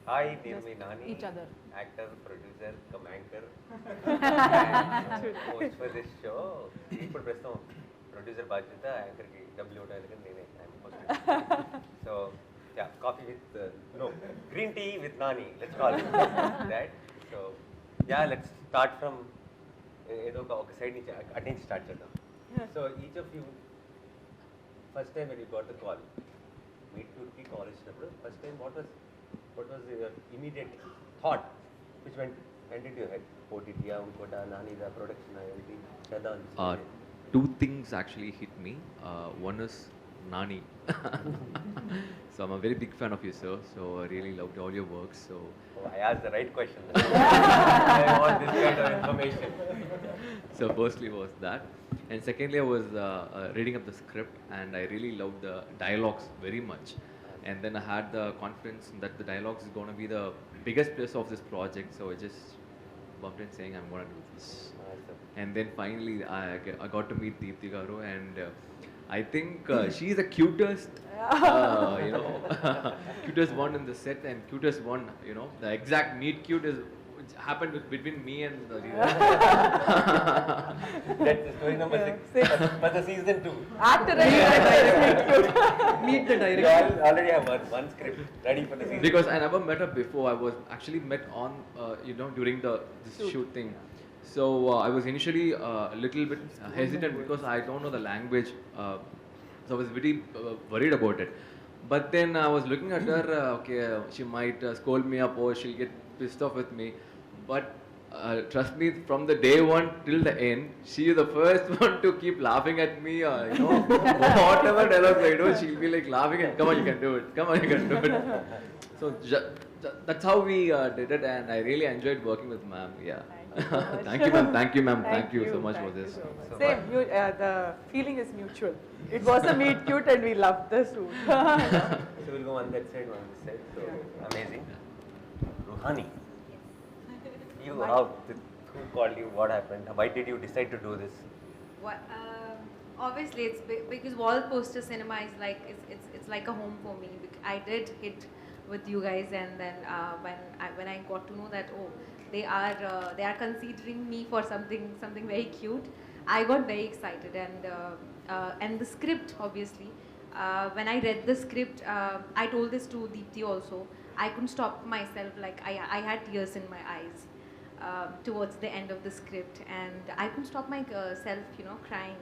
Hi, name me Nani. each other. Actor, producer, anchor, and host for this show. ఇప్పుడు ప్రస్తుతం producer బాధ్యత యాంకర్కి డబ్బులు ఇవ్వడానికి నేనే so ya coffee with no green tea with Nani let's call that so ya let's start from ఏదో ఒక side నుంచి అటు నుంచి స్టార్ట్ చేద్దాం so each of you first time when you got the call meet క్యూట్కి కాల్ ఇచ్చినప్పుడు first time what was your immediate thought which went into your head? OTT, Unkota, Nani, the production, everything. Two things actually hit me. One is Nani. So I'm a very big fan of you, sir. So I really loved all your work. So I asked the right question. I want this kind of information. So firstly was that, and secondly I was reading up the script, and I really loved the dialogues very much. And then I had the confidence that the dialogues is going to be the biggest plus of this project. So I just bumped in saying I'm going to do this. And then finally I got to meet Deepthi Garu, and I think she's the cutest, cutest one in the set, and cutest one, the exact meet cute is happened between me and That's the story number 6. But the season 2. Actor and director. Meet the director. You already have one script ready for the season. Because I never met her before. I was actually met on, during this shoot thing. So I was initially a little bit hesitant because I don't know the language. So I was very worried about it. But then I was looking at her, she might scold me up or she'll get pissed off with me. But trust me, from the day one till the end, she is the first one to keep laughing at me. Whatever dialogue I do, she'll be like laughing and come on, you can do it. Come on, you can do it. So that's how we did it, and I really enjoyed working with ma'am. Yeah. Thank you, ma'am. Thank you, ma'am. Thank you so much for this. So same, the feeling is mutual. It was a meet cute and we loved the suit. So we'll go on that side, on this side. So amazing. Ruhani. You, who called you? What happened? Why did you decide to do this? What, obviously, it's because Wall Poster Cinema is like it's like a home for me. I did hit with you guys, and then when I got to know that they are considering me for something very cute, I got very excited, and the script obviously. When I read the script, I told this to Deepthi also. I couldn't stop myself. Like I had tears in my eyes. Towards the end of the script, and I couldn't stop myself, crying.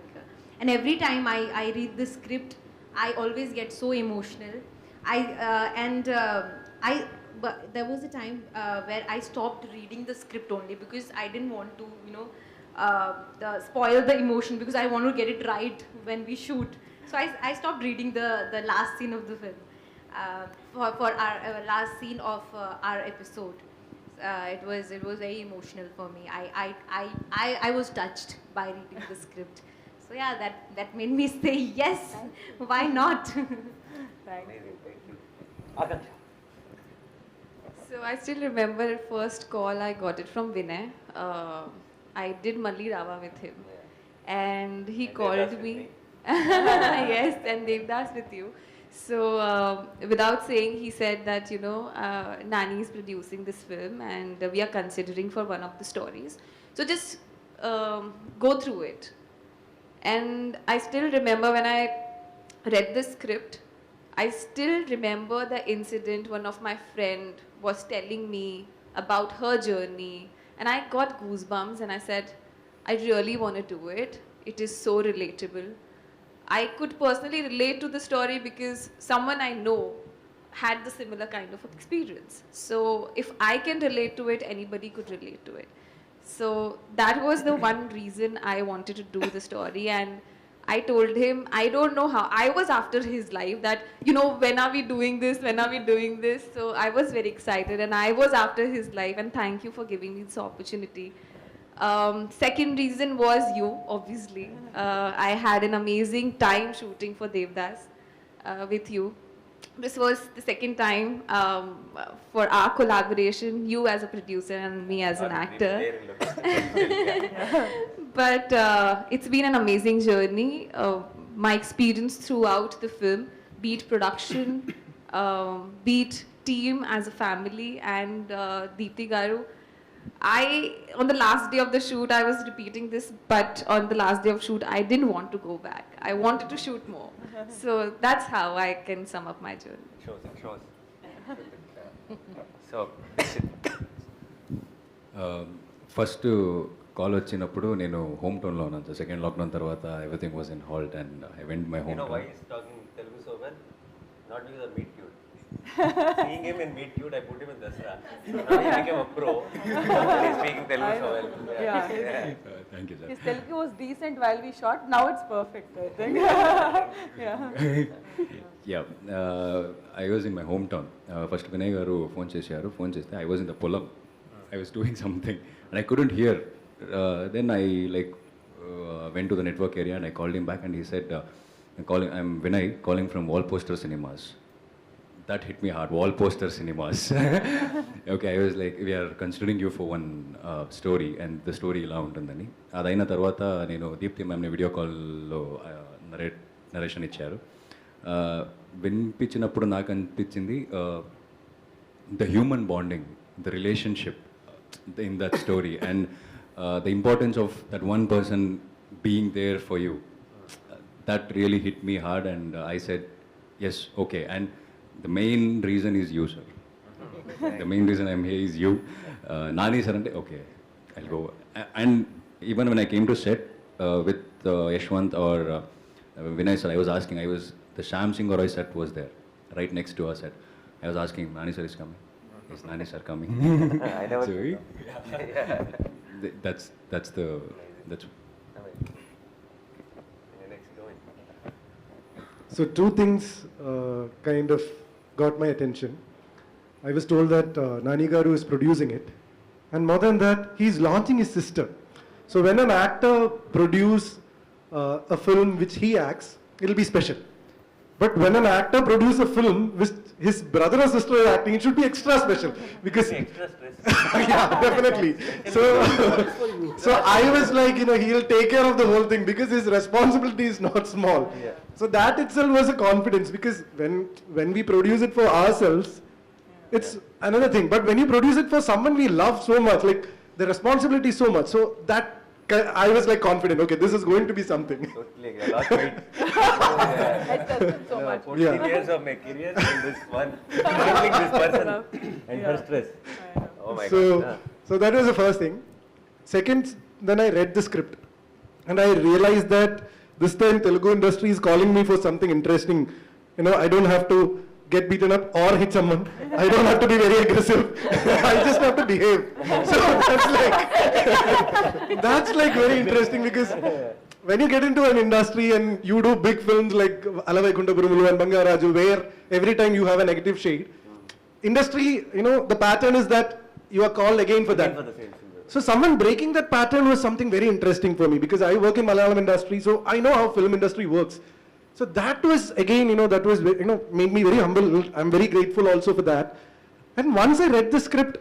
And every time I read the script, I always get so emotional. But there was a time where I stopped reading the script only because I didn't want to, spoil the emotion, because I want to get it right when we shoot. So I stopped reading the last scene of the film, for our last scene of our episode. It was very emotional for me. I was touched by reading the script. So yeah, that made me say yes. Why not? Amazing. Thank you. Akansha. So I still remember first call I got it from Vinay. I did Malli Rava with him, and he called me. Yes, and Devdas with you. So without saying, he said that Nani is producing this film, and we are considering for one of the stories. So just go through it. And I still remember when I read the script, I still remember the incident one of my friend was telling me about her journey, and I got goosebumps, and I said, I really want to do it. It is so relatable. I could personally relate to the story because someone I know had the similar kind of experience. So if I can relate to it, anybody could relate to it. So that was the one reason I wanted to do the story, and I told him, I don't know how. I was after his life that, when are we doing this? When are we doing this? So I was very excited, and I was after his life, and thank you for giving me this opportunity. Second reason was you, obviously. I had an amazing time shooting for Devdas with you. This was the second time for our collaboration, you as a producer and me as an actor. But it's been an amazing journey. My experience throughout the film, be it production, be it team, as a family, and Deepthi Garu. On the last day of the shoot, I was repeating this, but on the last day of shoot, I didn't want to go back. I wanted to shoot more. So that's how I can sum up my journey. Shows. So, first call వచ్చినప్పుడు నేను home టౌన్లో ఉన్నాను sir. Second lockdown తర్వాత everything was in halt and I went my you home know why town. he's talking Telugu so well? Not because of Meet Cute. Seeing him in Meet Cute, I put him in Dasra. Now he became a pro. He's speaking Telugu so well. Yeah. Thank you sir. His Telugu was decent while we shot. Now it's perfect, I think. Yeah I was in my home town. First Vinay garu phone చేశారు. Phone చేస్తే I was in the పొలం. I was doing something and I couldn't hear. Then I went to the network area and I called him back and he said, I'm Vinay calling from Wall Poster Cinemas. That hit me hard. Wall Poster Cinemas. Okay, I was like, we are considering you for one story and the story ఇలా ఉంటుందని. అదైన తర్వాత నేను Deepti మ్యామ్ని video కాల్లో narration ఇచ్చారు. వినిపించినప్పుడు నాకు అనిపించింది the human bonding, the relationship in that story and the importance of that one person being there for you. That really hit me hard and I said, yes, okay. And the main reason is you, sir. The main reason I'm here is you. Nani sir, okay, I'll go. And even when I came to set with Yashwant or Vinay sir, I was asking, the Sham Singh Roy set was there, right next to our set. I was asking, Nani sir is coming. Is Nani sir coming? I never So, that's next going. So two things kind of got my attention. I was told that Nani Garu is producing it, and more than that, he's launching his sister. So when an actor produce a film which he acts, it'll be special. But when an actor produces a film which his brother or sister is acting, it should be extra special because Extra stress. yeah, definitely. So I was like, he'll take care of the whole thing because his responsibility is not small. Yeah. So that itself was a confidence because when we produce it for ourselves, it's another thing. But when you produce it for someone we love so much, like the responsibility is so much. So that I was like confident. Okay, this is going to be something. Totally, I lost weight. I trust him so much. 14 years of my career in this one, handling this person and her stress. Oh my So, God. so that was the first thing. Second, then I read the script and I realized that this time Telugu industry is calling me for something interesting. I don't have to get beaten up or hit someone. I don't have to be very aggressive. I just have to behave. So that's like very interesting because when you get into an industry and you do big films like Alavaikunta Burumulu and Bangaraju, where every time you have a negative shade, industry, the pattern is that you are called again for that. For the same thing. So someone breaking that pattern was something very interesting for me because I work in Malayalam industry, so I know how film industry works. So that was again, that was made me very humble. I'm very grateful also for that. And once I read the script,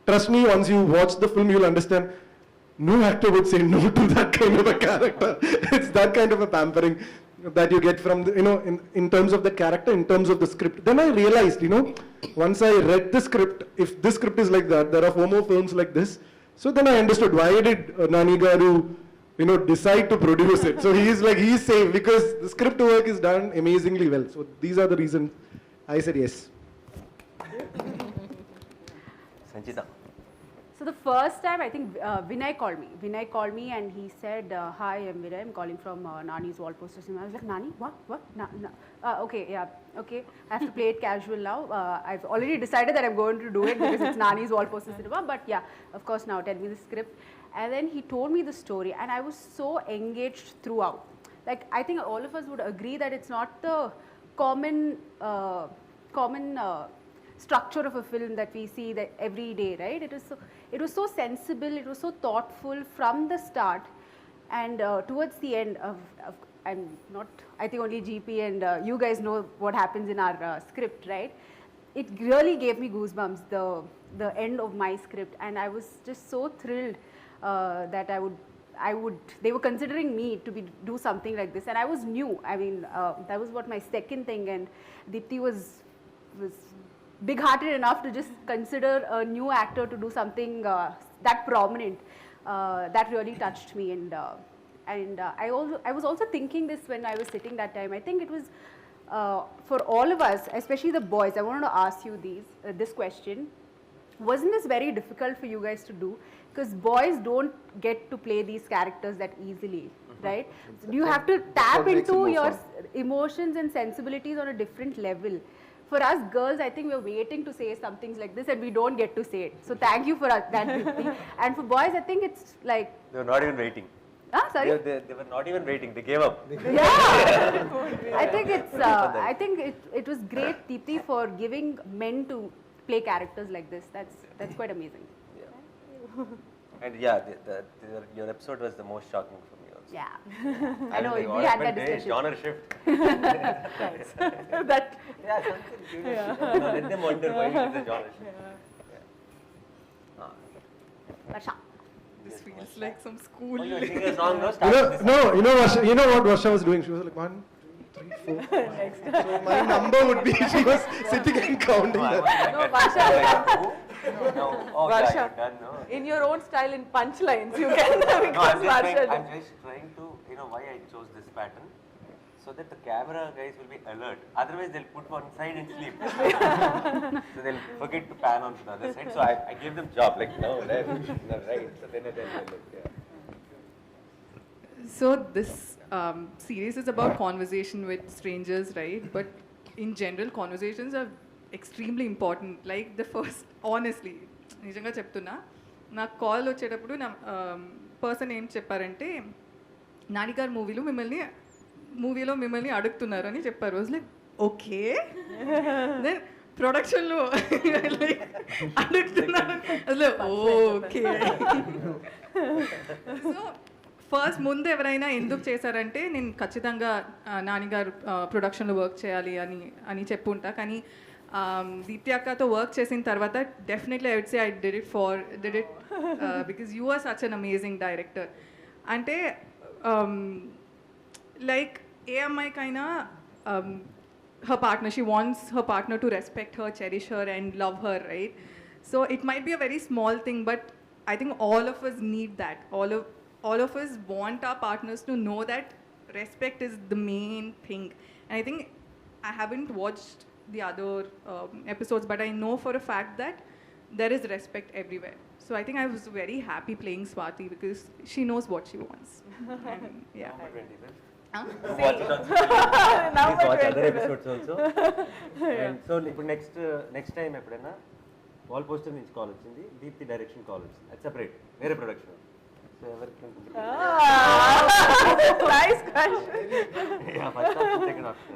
trust me, once you watch the film, you'll understand. No actor would say no to that kind of a character. It's that kind of a pampering that you get from the, in terms of the character, in terms of the script. Then I realized, once I read the script, if this script is like that, there are 4 more films like this. So then I understood why did Nani Garu, decide to produce it. So he's safe because the script work is done amazingly well. So these are the reasons I said yes. Sanchita. So the first time, I think Vinay called me. Vinay called me and he said, hi, I'm Vinay. I'm calling from Nani's Wall Poster Cinema. I was like, Nani? What? Okay, yeah, okay. I have to play it casual now. I've already decided that I'm going to do it because it's Nani's Wall Poster Cinema. But yeah, of course, now tell me the script. And then he told me the story and I was so engaged throughout. Like, I think all of us would agree that it's not the common structure of a film that we see that every day, right? It was so sensible, it was so thoughtful from the start, and towards the end I think only GP and you guys know what happens in our script, right? It really gave me goosebumps, the end of my script, and I was just so thrilled that they were considering me to do something like this, and I was new. I mean, that was what my second thing, and Deepthi was big-hearted enough to just consider a new actor to do something that prominent. That really touched me, and I was also thinking this when I was sitting that time. I think it was for all of us, especially the boys. I wanted to ask you this question. Wasn't this very difficult for you guys to do? Because boys don't get to play these characters that easily, right? So you have to tap into your emotions and sensibilities on a different level. For us girls, I think we're waiting to say some things like this and we don't get to say it. So thank you for that, Deepthi. And for boys, I think it's like... They were not even waiting. Sorry? They were not even waiting. They gave up. Yeah. I think it was great, Deepthi, for giving men to play characters like this. That's quite amazing. Yeah. And yeah, your episode was the most shocking for me also. Yeah. I know, we had that discussion. Genre shift. That. Yeah, something curious. Let them wonder why it is a genre shift. Varsha. This feels like some school. Oh, you were singing a song, no? You know what Varsha was doing? She was like 1, 2, 3, 4. So my number would be, she was sitting and counting that. No, Varsha. No. Oh, Varsha. yeah, you're done, no? In your own style, in punchlines, you can. Because No, Varsha. I'm just trying to, why I chose this pattern. So that the camera guys will be alert. Otherwise, they'll put one side and sleep. So they'll forget to pan on to the other side. So I gave them job, like, no, left, no, right. So then they look, yeah. So this series is about conversation with strangers, right? But in general, conversations are extremely important. Like the first, honestly, నిజంగా చెప్తున్నా, నాకు call వచ్చేటప్పుడు నా person ఏం చెప్పారంటే నాని గారు మూవీలో మిమ్మల్ని అడుగుతున్నారు అని చెప్పారు. వాజ్ లైక్ ఓకే, దెన్ ప్రొడక్షన్లో లైక్ అడుగుతున్నారు, అసలు ఓకే. సో ఫస్ట్ ముందు ఎవరైనా ఎందుకు చేశారంటే నేను ఖచ్చితంగా నాన్నగారు ప్రొడక్షన్లో వర్క్ చేయాలి అని చెప్పుంటా. కానీ దీప్తి అక్కతో వర్క్ చేసిన తర్వాత definitely I would say I did it because you are such an amazing director. అంటే లైక్ ఏ అమ్మాయికైనా her partner, she wants her partner to respect her, cherish her and love her, right? So it might be a very small thing, but I think all of us need that. All of us want our partners to know that respect is the main thing. And I think I haven't watched the other episodes, but I know for a fact that there is respect everywhere. So I think I was very happy playing Swati because she knows what she wants. And, yeah. Watch it on Please watch other episodes also. And so next time ఎప్పుడైనా wall poster నుంచి call వచ్చింది, Deepti direction call వచ్చింది, అది separate వేరే production. So ఎవరికి ఉంటుంది? Nice question. Yeah, first option, second option.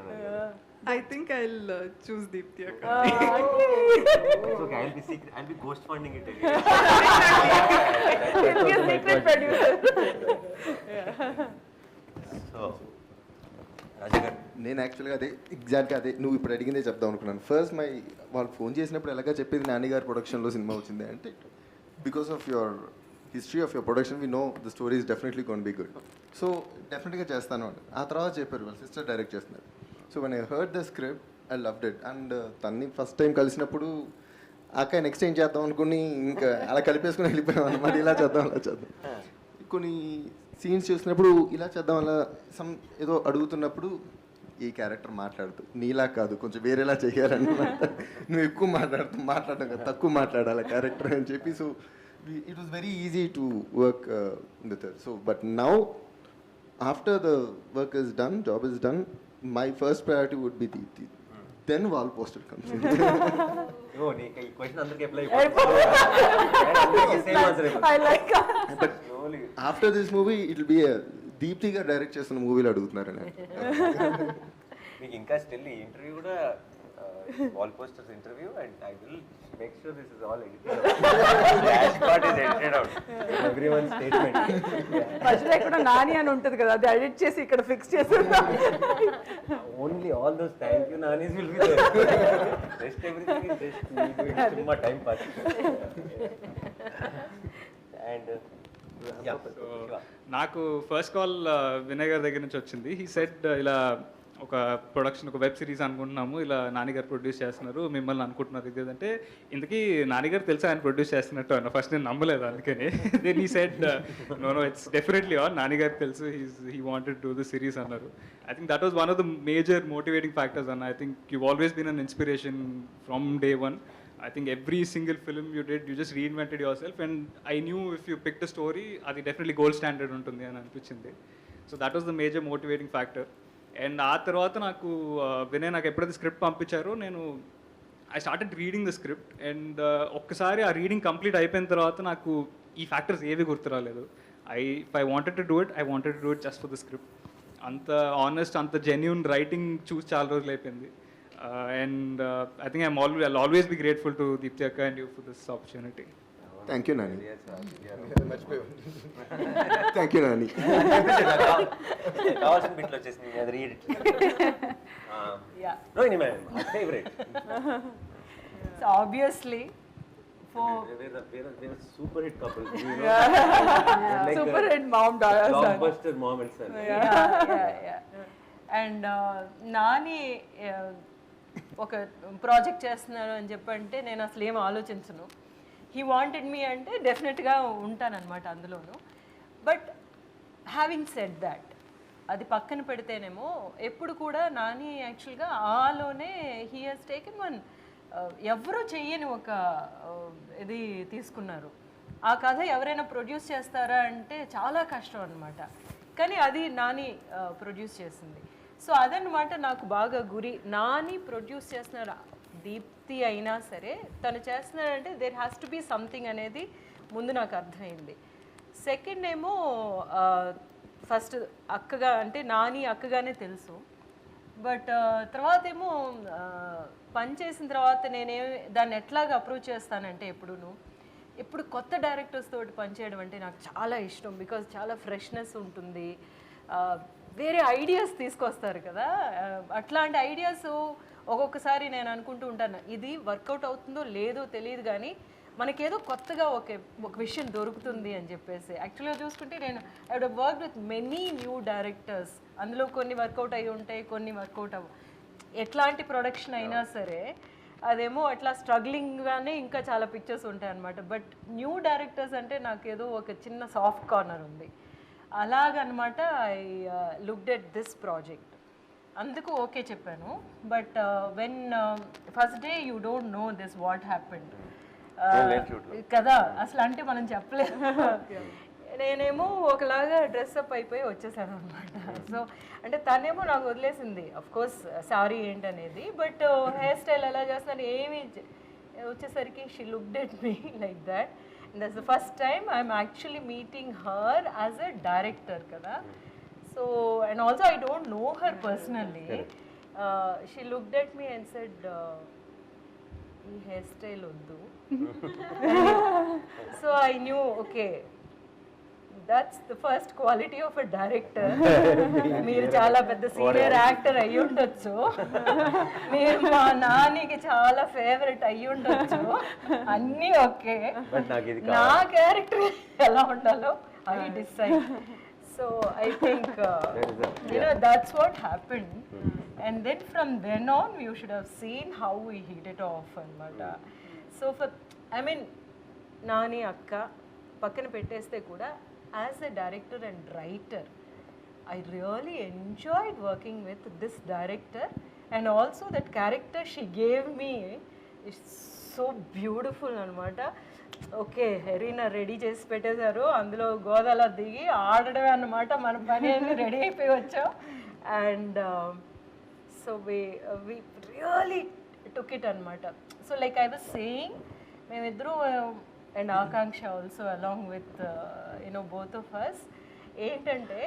I think I'll choose Deepthi Akka. It's okay, I'll be ghost funding it again. He'll be a secret producer. So, రాజగారు, నేను యాక్చువల్గా ఎగ్జాక్ట్గా అదే నువ్వు ఇప్పుడు అడిగిందే చెప్దాం అనుకున్నాను. ఫస్ట్ వాళ్ళు ఫోన్ చేసినప్పుడు ఎలాగా చెప్పేది నాన్నగారు ప్రొడక్షన్లో సినిమా వచ్చింది అంటే because of your history of your production we know the story is definitely gonna be good. So డెఫినెట్గా చేస్తాను అని ఆ తర్వాత చెప్పారు వాళ్ళ సిస్టర్ డైరెక్ట్ చేస్తున్నారు. So when I heard the script I loved it. And తన్ని ఫస్ట్ టైం కలిసినప్పుడు అక్క నెక్స్ట్ ఏం చేద్దాం అనుకుని ఇంకా అలా కలిపేసుకుని వెళ్ళిపోయాం అనమాట. ఇలా చేద్దాం అలా చేద్దాం. కొన్ని సీన్స్ చూసినప్పుడు ఇలా చేద్దాం అలా ఏదో అడుగుతున్నప్పుడు ఈ క్యారెక్టర్ మాట్లాడుతూ నీలా కాదు కొంచెం వేరేలా చేయాలన్నమాట. నువ్వు ఎక్కువ మాట్లాడడం కదా, తక్కువ మాట్లాడాలి క్యారెక్టర్ అని చెప్పి. So it was very easy to work with her. So but now after the work is done, job is done, my first priority would be Deepti. Then wall poster comes in. Oh, nee, ఈ question అందరికి apply అయిపోతుంది. Same answer అయిపోతుంది. I like that. But after this movie it will be a Deepthi గారు direct చేస్తున్న మూవీలో అడుగుతున్నారని. మీకు ఇంకా still ఈ ఇంటర్వ్యూ కూడా wall posters interview and I will make sure this is all edited. Flash part is edited out. Everyone statement. మధ్యలో ఇక్కడ నాని అని ఉంటుంది కదా, అది ఎడిట్ చేసి ఇక్కడ ఫిక్స్ చేసి only all those thank you Nani's will be there. Rest everything is just me doing సుమ్మా టైం పాస్. అండ్ నాకు ఫస్ట్ కాల్ వినయ్ గారి దగ్గర నుంచి వచ్చింది. హీ సెడ్ ఇలా ఒక ప్రొడక్షన్, ఒక వెబ్ సిరీస్ అనుకుంటున్నాము, ఇలా నాన్నగారు ప్రొడ్యూస్ చేస్తున్నారు, మిమ్మల్ని అనుకుంటున్నారు ఇది అంటే, ఇంతకీ నాన్నగారు తెలుసా ఆయన ప్రొడ్యూస్ చేస్తున్నట్టు అన్న. ఫస్ట్ నేను నమ్మలేదు, అందుకని then he said no it's definitely on, నాన్నగారు తెలుసు, he wanted to the series అన్నారు. I think that was one of the major motivating factors అన్న. I think you always been an inspiration from day one. I think every single film you did, you just reinvented yourself, and I knew if you picked a story, అది definitely gold standard ఉంటుంది అని అనిపించింది. So that was the major motivating factor. And ఆ తర్వాత నాకు వినయ్ నాకు ఎప్పుడైతే script పంపించారో, నేను I started reading the script, and ఒక్కసారి ఆ రీడింగ్ కంప్లీట్ అయిపోయిన తర్వాత నాకు ఈ ఫ్యాక్టర్స్ ఏవి గుర్తురాలేదు. If I wanted to do it just for the script. అంత ఆనెస్ట్, అంత జెన్యూన్ రైటింగ్ చూసి చాలా రోజులు అయిపోయింది. And I think I'll always be grateful to Deepthi Akka and you for this opportunity. Thank you, Nani. Thank you, Nani. కావాల్సిన బిట్లో వచ్చేసింది, అది read. Rohini ma'am, my favourite. So obviously we're super hit couple. like super hit mom daughter son. Blockbuster mom and son. And Nani ఒక project చేస్తున్నారు అని చెప్పంటే నేను అసలు ఏం ఆలోచించను. హీ వాంటెడ్ మీ అంటే డెఫినెట్గా ఉంటానన్నమాట అందులోను. బట్ హ్యావింగ్ సెడ్ దాట్, అది పక్కన పెడితేనేమో ఎప్పుడు కూడా నాని యాక్చువల్గా ఆలోనే హీ హాజ్ టేకెన్ వన్ ఎవరో చెయ్యని ఒక ఇది తీసుకున్నారు. ఆ కథ ఎవరైనా ప్రొడ్యూస్ చేస్తారా అంటే చాలా కష్టం అనమాట. కానీ అది నాని ప్రొడ్యూస్ చేసింది. సో అదనమాట నాకు బాగా గురి. నాని ప్రొడ్యూస్ చేస్తున్నారు, దీప్తి అయినా సరే తను చేస్తున్నారంటే there has to be something అనేది ముందు నాకు అర్థమైంది. సెకండ్ ఏమో ఫస్ట్ అక్కగా అంటే నాని అక్కగానే తెలుసు. బట్ తర్వాత ఏమో పని చేసిన తర్వాత దాన్ని ఎట్లాగా అప్రోచ్ చేస్తానంటే ఎప్పుడు కొత్త డైరెక్టర్స్ తోటి పనిచేయడం అంటే నాకు చాలా ఇష్టం. బికాజ్ చాలా ఫ్రెష్నెస్ ఉంటుంది, వేరే ఐడియాస్ తీసుకొస్తారు కదా. అట్లాంటి ఐడియాస్ ఒక్కొక్కసారి నేను అనుకుంటూ ఉంటాను, ఇది వర్కౌట్ అవుతుందో లేదో తెలియదు కానీ మనకేదో కొత్తగా ఒక విషయం దొరుకుతుంది అని చెప్పేసి. యాక్చువల్గా చూసుకుంటే నేను I wood work with many new directors. అందులో కొన్ని వర్కౌట్ అయ్యి ఉంటాయి, కొన్ని వర్కౌట్ ఎట్లాంటి ప్రొడక్షన్ అయినా సరే అదేమో అట్లా స్ట్రగ్లింగ్గానే ఇంకా చాలా పిక్చర్స్ ఉంటాయి అన్నమాట. బట్ న్యూ డైరెక్టర్స్ అంటే నాకు ఏదో ఒక చిన్న సాఫ్ట్ కార్నర్ ఉంది. అలాగనమాట I looked at this project, అందుకు ఓకే చెప్పాను. But when first day you don't know this what happened కదా, అసలు అంటే మనం చెప్పలేదు. నేనేమో ఒకలాగా డ్రెస్అప్ అయిపోయి వచ్చేసాను అనమాట. సో అంటే తనేమో నాకు వదిలేసింది అఫ్కోర్స్ సారీ ఏంటనేది. బట్ హెయిర్ స్టైల్ ఎలా చేస్తున్నాను ఏమి వచ్చేసరికి she looked at me like that. And that's the first time I'm actually meeting her as a director kada. So and also I don't know her personally. She looked at me and said ee hairstyle oddu. So I knew okay, that's the first quality of a director. మీరు చాలా పెద్ద senior actor అయ్యి ఉండొచ్చు, మీరు మా నానికి చాలా favourite అయ్యి ఉండొచ్చు, అన్నీ ఓకే, నా క్యారెక్టర్ ఎలా ఉండాలో I decide. So I think that's what happened. And then from then on you should have seen how we hit it off అన్నమాట. సో I mean నాని అక్క పక్కన పెట్టేస్తే కూడా as a director and writer, I really enjoyed working with this director, and also that character she gave me is so beautiful anamata. Okay, హెరీనా ready చేసి పెట్టేశారు, అందులో గోదాలో దిగి ఆడడమే అన్నమాట, మన పని అన్ని రెడీ అయిపోయి వచ్చాం. And so we really took it అనమాట. So like I was saying, మేమిద్దరూ and Akanksha also along with both of us, ఏంటంటే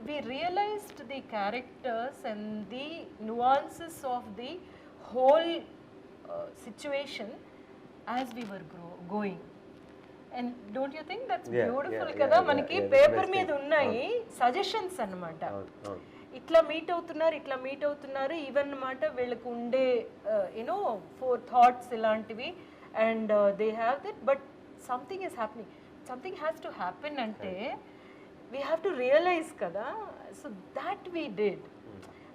we realized the characters and the nuances of the whole situation as we were going. And don't you think that's beautiful kada? Manaki paper మీద ఉన్నాయి suggestions అన్నమాట. ఇట్లా meet అవుతున్నారు even అన్నమాట. వీళ్ళకు ఉండే four thoughts ఇలాంటివి, and they have that, but something is happening, something has to happen ante we have to realize kada. So that we did.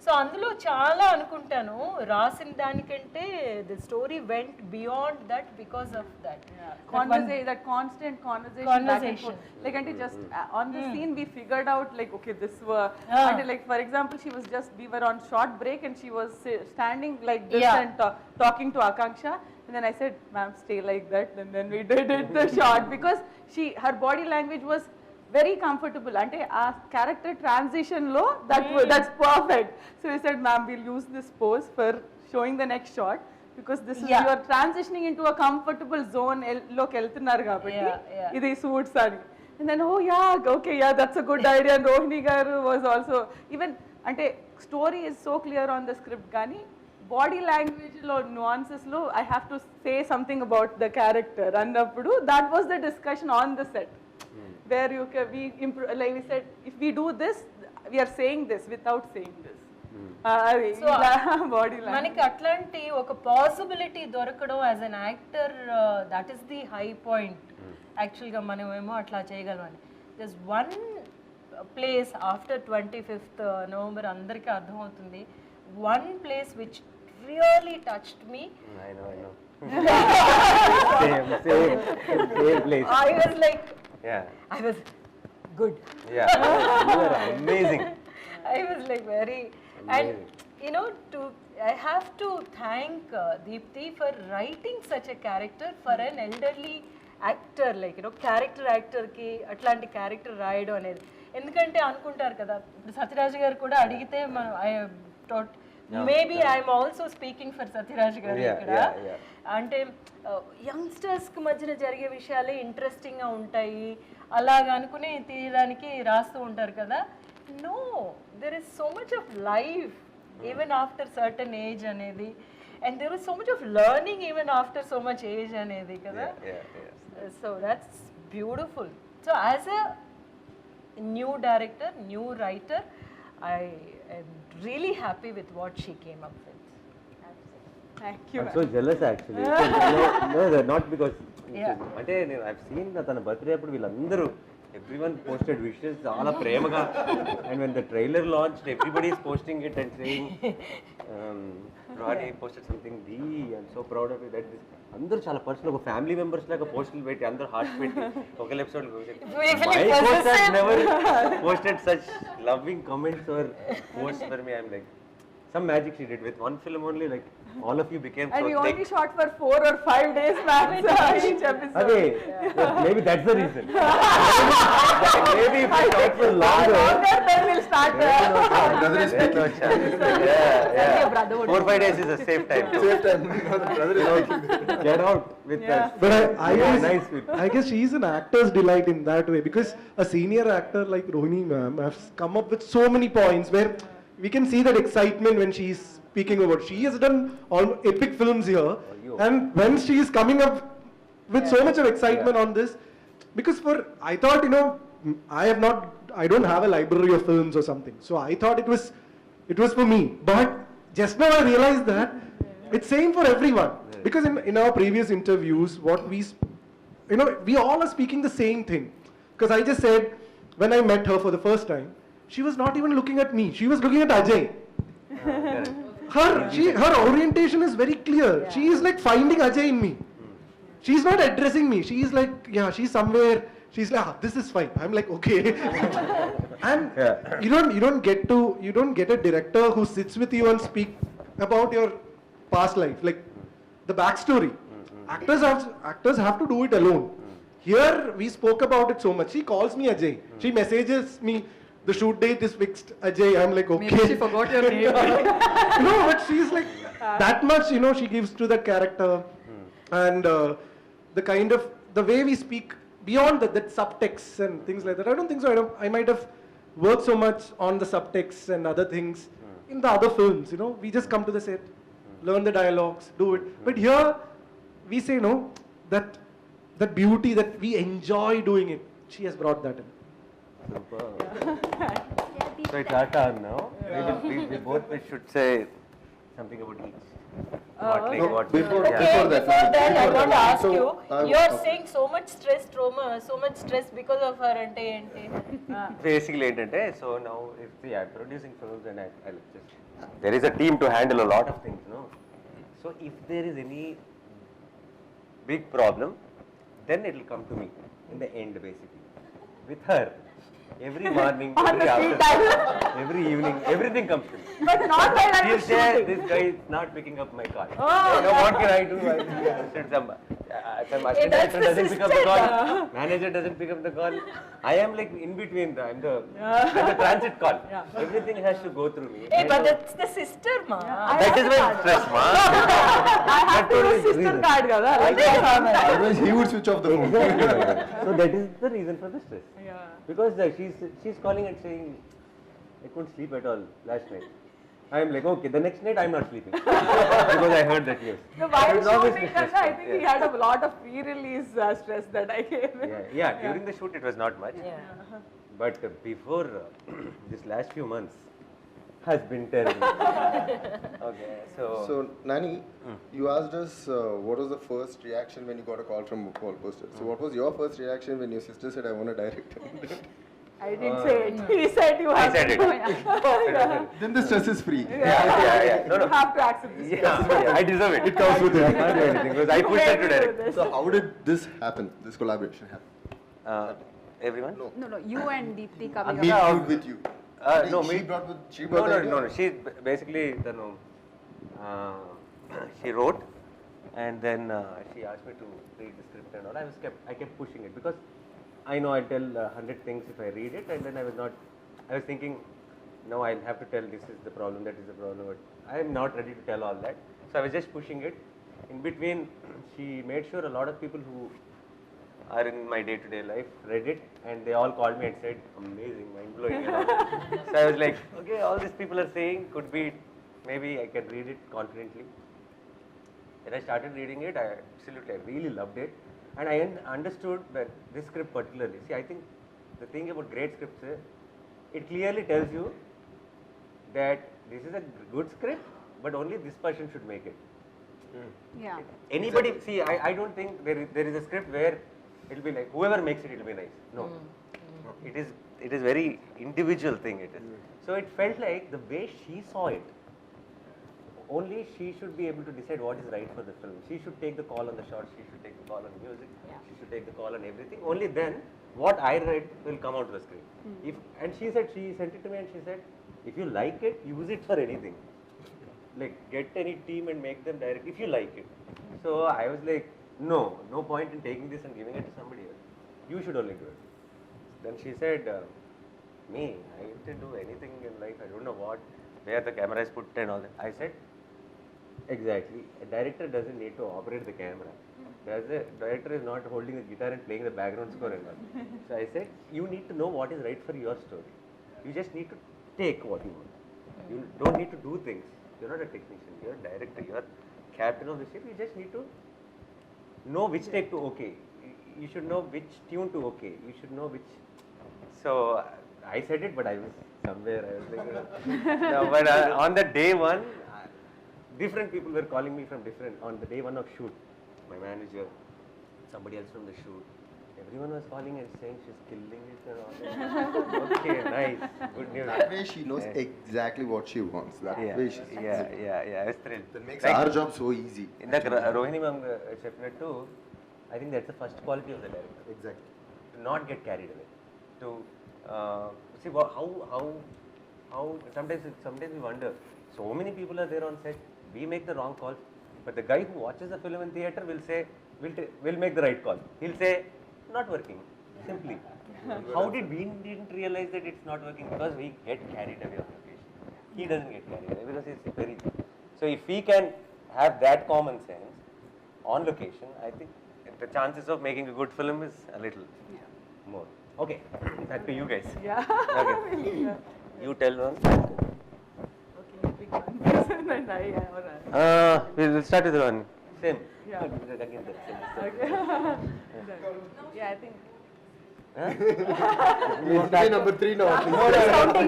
So అందులో చాలా అనుకుంటాను రాసిన దానికంటే the story vent beyond that because of that That constant conversation back and forth. Like, and just on the scene, we figured out like, okay, this were, and like for example, we were on short break and she was standing like this and talking to Akanksha, and then I said, "Ma'am, stay like that," and then we did it the shot because her body language was very comfortable. Ante a character transition lo that's perfect. So we said, "Ma'am, we'll use this pose for showing the next shot." Because this is you are transitioning into a comfortable zone look వెళ్తున్నారు కాబట్టి ఇది suits అని. And then okay, that's a good idea. And Rohini garu was also even అంటే story is so clear on the script కానీ body language లో nuances లో I have to say something about the character అన్నప్పుడు that was the discussion on the set where like we said if we do this we are saying this without saying this. మనకి అట్లాంటి ఒక possibility దొరకడం as an actor that is the high point యాక్చువల్గా మనం ఏమో అట్లా చేయగలమని just one place after 25th November అందరికీ అర్థమవుతుంది one place which really touched me I was like I was good. You are amazing. I was like very and you know I have to thank Deepthi for writing such a character for an elderly actor like character actor ki atlanti character రాయడం అనేది ఎందుకంటే అనుకుంటారు కదా ఇప్పుడు సత్యరాజ్ గారు కూడా అడిగితే మనం maybe I'm also speaking for Sathyaraj గారు ఇక్కడ అంటే యంగ్స్టర్స్ కి మధ్యన జరిగే విషయాలే ఇంట్రెస్టింగ్ గా ఉంటాయి అలాగా అనుకుని తీయడానికి రాస్తూ ఉంటారు కదా no there is so much of life even after certain age anedi and there is so much of learning even after so much age anedi kada so that's beautiful so as a new director new writer I am really happy with what she came up with. Thank you. I'm so jealous actually. No, not because అంటే నేను I've seen తన birthday అప్పుడు వీళ్ళందరూ everyone posted wishes చాలా ప్రేమగా and when the trailer launched everybody is posting it and saying Rani posted something I'm so proud of you that this అందరూ చాలా personal ఒక ఫ్యామిలీ మెంబర్స్ లాగా పోస్టులు పెట్టి అందరూ హార్ట్ పెట్టి ఒక episode never posted such loving comments or post for me I'm like some magic she did with one film only like all of you became and so we thick. only shot for 4 or 5 days max each episode. Okay, maybe that's the reason. Maybe if we shot for longer then we'll start brother is speaking. Yeah. 4-5 days is a safe time. Safe time. Brother is speaking. Get out with that. But I guess she's an actor's delight in that way because a senior actor like Rohini ma'am has come up with so many points where we can see that excitement when she is speaking about. She has done all epic films here, and when she is coming up with so much of excitement on this, because I thought I don't have a library of films or something, so I thought it was for me. But just now I realized that it's same for everyone because in our previous interviews, what we all are speaking the same thing. Because I just said when I met her for the first time. She was not even looking at me. She was looking at Ajay. Her orientation is very clear. She is like finding Ajay in me. She's not addressing me. She is like, she's somewhere. She's like, this is fine. I'm like, okay. And you don't get a director who sits with you and speak about your past life, like the backstory. Actors have to do it alone. Here we spoke about it so much. She calls me Ajay. She messages me. The shoot date is fixed, Ajay. I'm like, okay. Maybe she forgot your name. No, but she's like that much, she gives to that character, and the kind of the way we speak beyond that subtext and things like that. I don't think so. I might have worked so much on the subtext and other things in the other films. We just come to the set, learn the dialogues, do it. But here we say that beauty that we enjoy doing it. She has brought that in. Super. So it's our turn now. We both should say something about each. Before that I want to ask you, you're saying so much stress because of her ante. Basically, so now if we are producing films and I'll just there is a team to handle a lot of things, no? So if there is any big problem, then it will come to me in the end, basically. With her, every morning, every afternoon, every evening, everything comes to me. But not while I She'll was say, shooting. this guy is not picking up my call. Oh, You know, what can I do? Some assistant that's director the doesn't pick up the sister. call. Manager doesn't pick up the call. I am like in between. I'm the transit call. Yeah. Everything has to go through me. Hey, I but know- that's the sister, ma. that is my stress, ma. I have to That use is sister reason. card, kada. Like Otherwise, he would switch off the phone. So that is the reason for the stress. Yeah. Because she's calling and saying, I couldn't sleep at all last night. I am like, okay, the next night I'm not sleeping because I heard that news. So while It's obviously shooting, Kanda, I think he had a lot of pre-release stress that I gave him. Yeah, during the shoot it was not much. Yeah. But before this last few months has been terrible. Okay, So, Nani, you asked us what was the first reaction when you got a call from Wall Poster. So, what was your first reaction when your sister said, I want to direct? I didn't say it. He said you have I said to it. do it. Then the stress is free. Yeah. No, You have to accept this. Yeah, I deserve it. It comes with it. I can't do anything because I pushed her to direct. So, how did this happen, this collaboration happen? Everyone? No, you and Deepthi coming Me up. viewed with you. No, she me. brought the idea? No. She basically, she wrote, and then she asked me to read the script and all. I kept pushing it because I know I'll tell 100 things if I read it, and then I was thinking, no, I'll have to tell this is the problem, that is the problem, but I am not ready to tell all that. So I was just pushing it. In between, she made sure a lot of people who are in my day-to-day life read it, and they all called me and said, amazing, mind-blowing. And all. So I was like, okay, all these people are saying could be, maybe I can read it confidently. Then I started reading it. I really loved it. And I understood that this script particularly, see, I think the thing about great scripts is, it clearly tells you that this is a good script, but only this person should make it. Yeah. Anybody, see, I don't think there is a script where it'll be like, whoever makes it, it'll be nice. No. It is very individual thing it is. So it felt like the way she saw it, only she should be able to decide what is right for the film. She should take the call on the shots, she should take the call on the music, she should take the call on everything. Only then, what I read will come out to the screen. And she sent it to me and she said, if you like it, use it for anything. Like, get any team and make them direct if you like it. So I was like, no point in taking this and giving it to somebody else. You should only do it. Then she said, me, I can do anything in life. I don't know where the camera is put and all that. I said, exactly. A director doesn't need to operate the camera. The director is not holding the guitar and playing the background score and all. So I said, you need to know what is right for your story. You just need to take what you want. You don't need to do things. You're not a technician. You're a director. You're captain of the ship. You just need to know which take to okay. You should know which tune to okay. You should know which. So I said it, but I was somewhere. I was like, no, but on the day one, different people were calling me from on the day one of shoot. My manager, somebody else from the shoot. Everyone was calling and saying she's killing it and all that. Okay, nice, good news. That way she knows exactly what she wants. That way she's I was thrilled. That makes our job so easy. In the Rohini ma'am చెప్పినట్టు, I think that's the first quality of the director. Exactly. To not get carried away. To see how sometimes we wonder. So many people are there on set. We make the wrong calls, but the guy who watches the film in theater will say, "We'll make the right call." He'll say, "Not working." Simply. How did we didn't realize that it's not working? Because we get carried away on location. He doesn't get carried away because he's very. So if we can have that common sense on location, I think the chances of making a good film is a little more. Okay, back to you guys. Yeah. Okay. You tell one. Okay, big one. We'll start with one. Same. Yeah. Again, that same. Okay. Yeah, I think. number 3 now.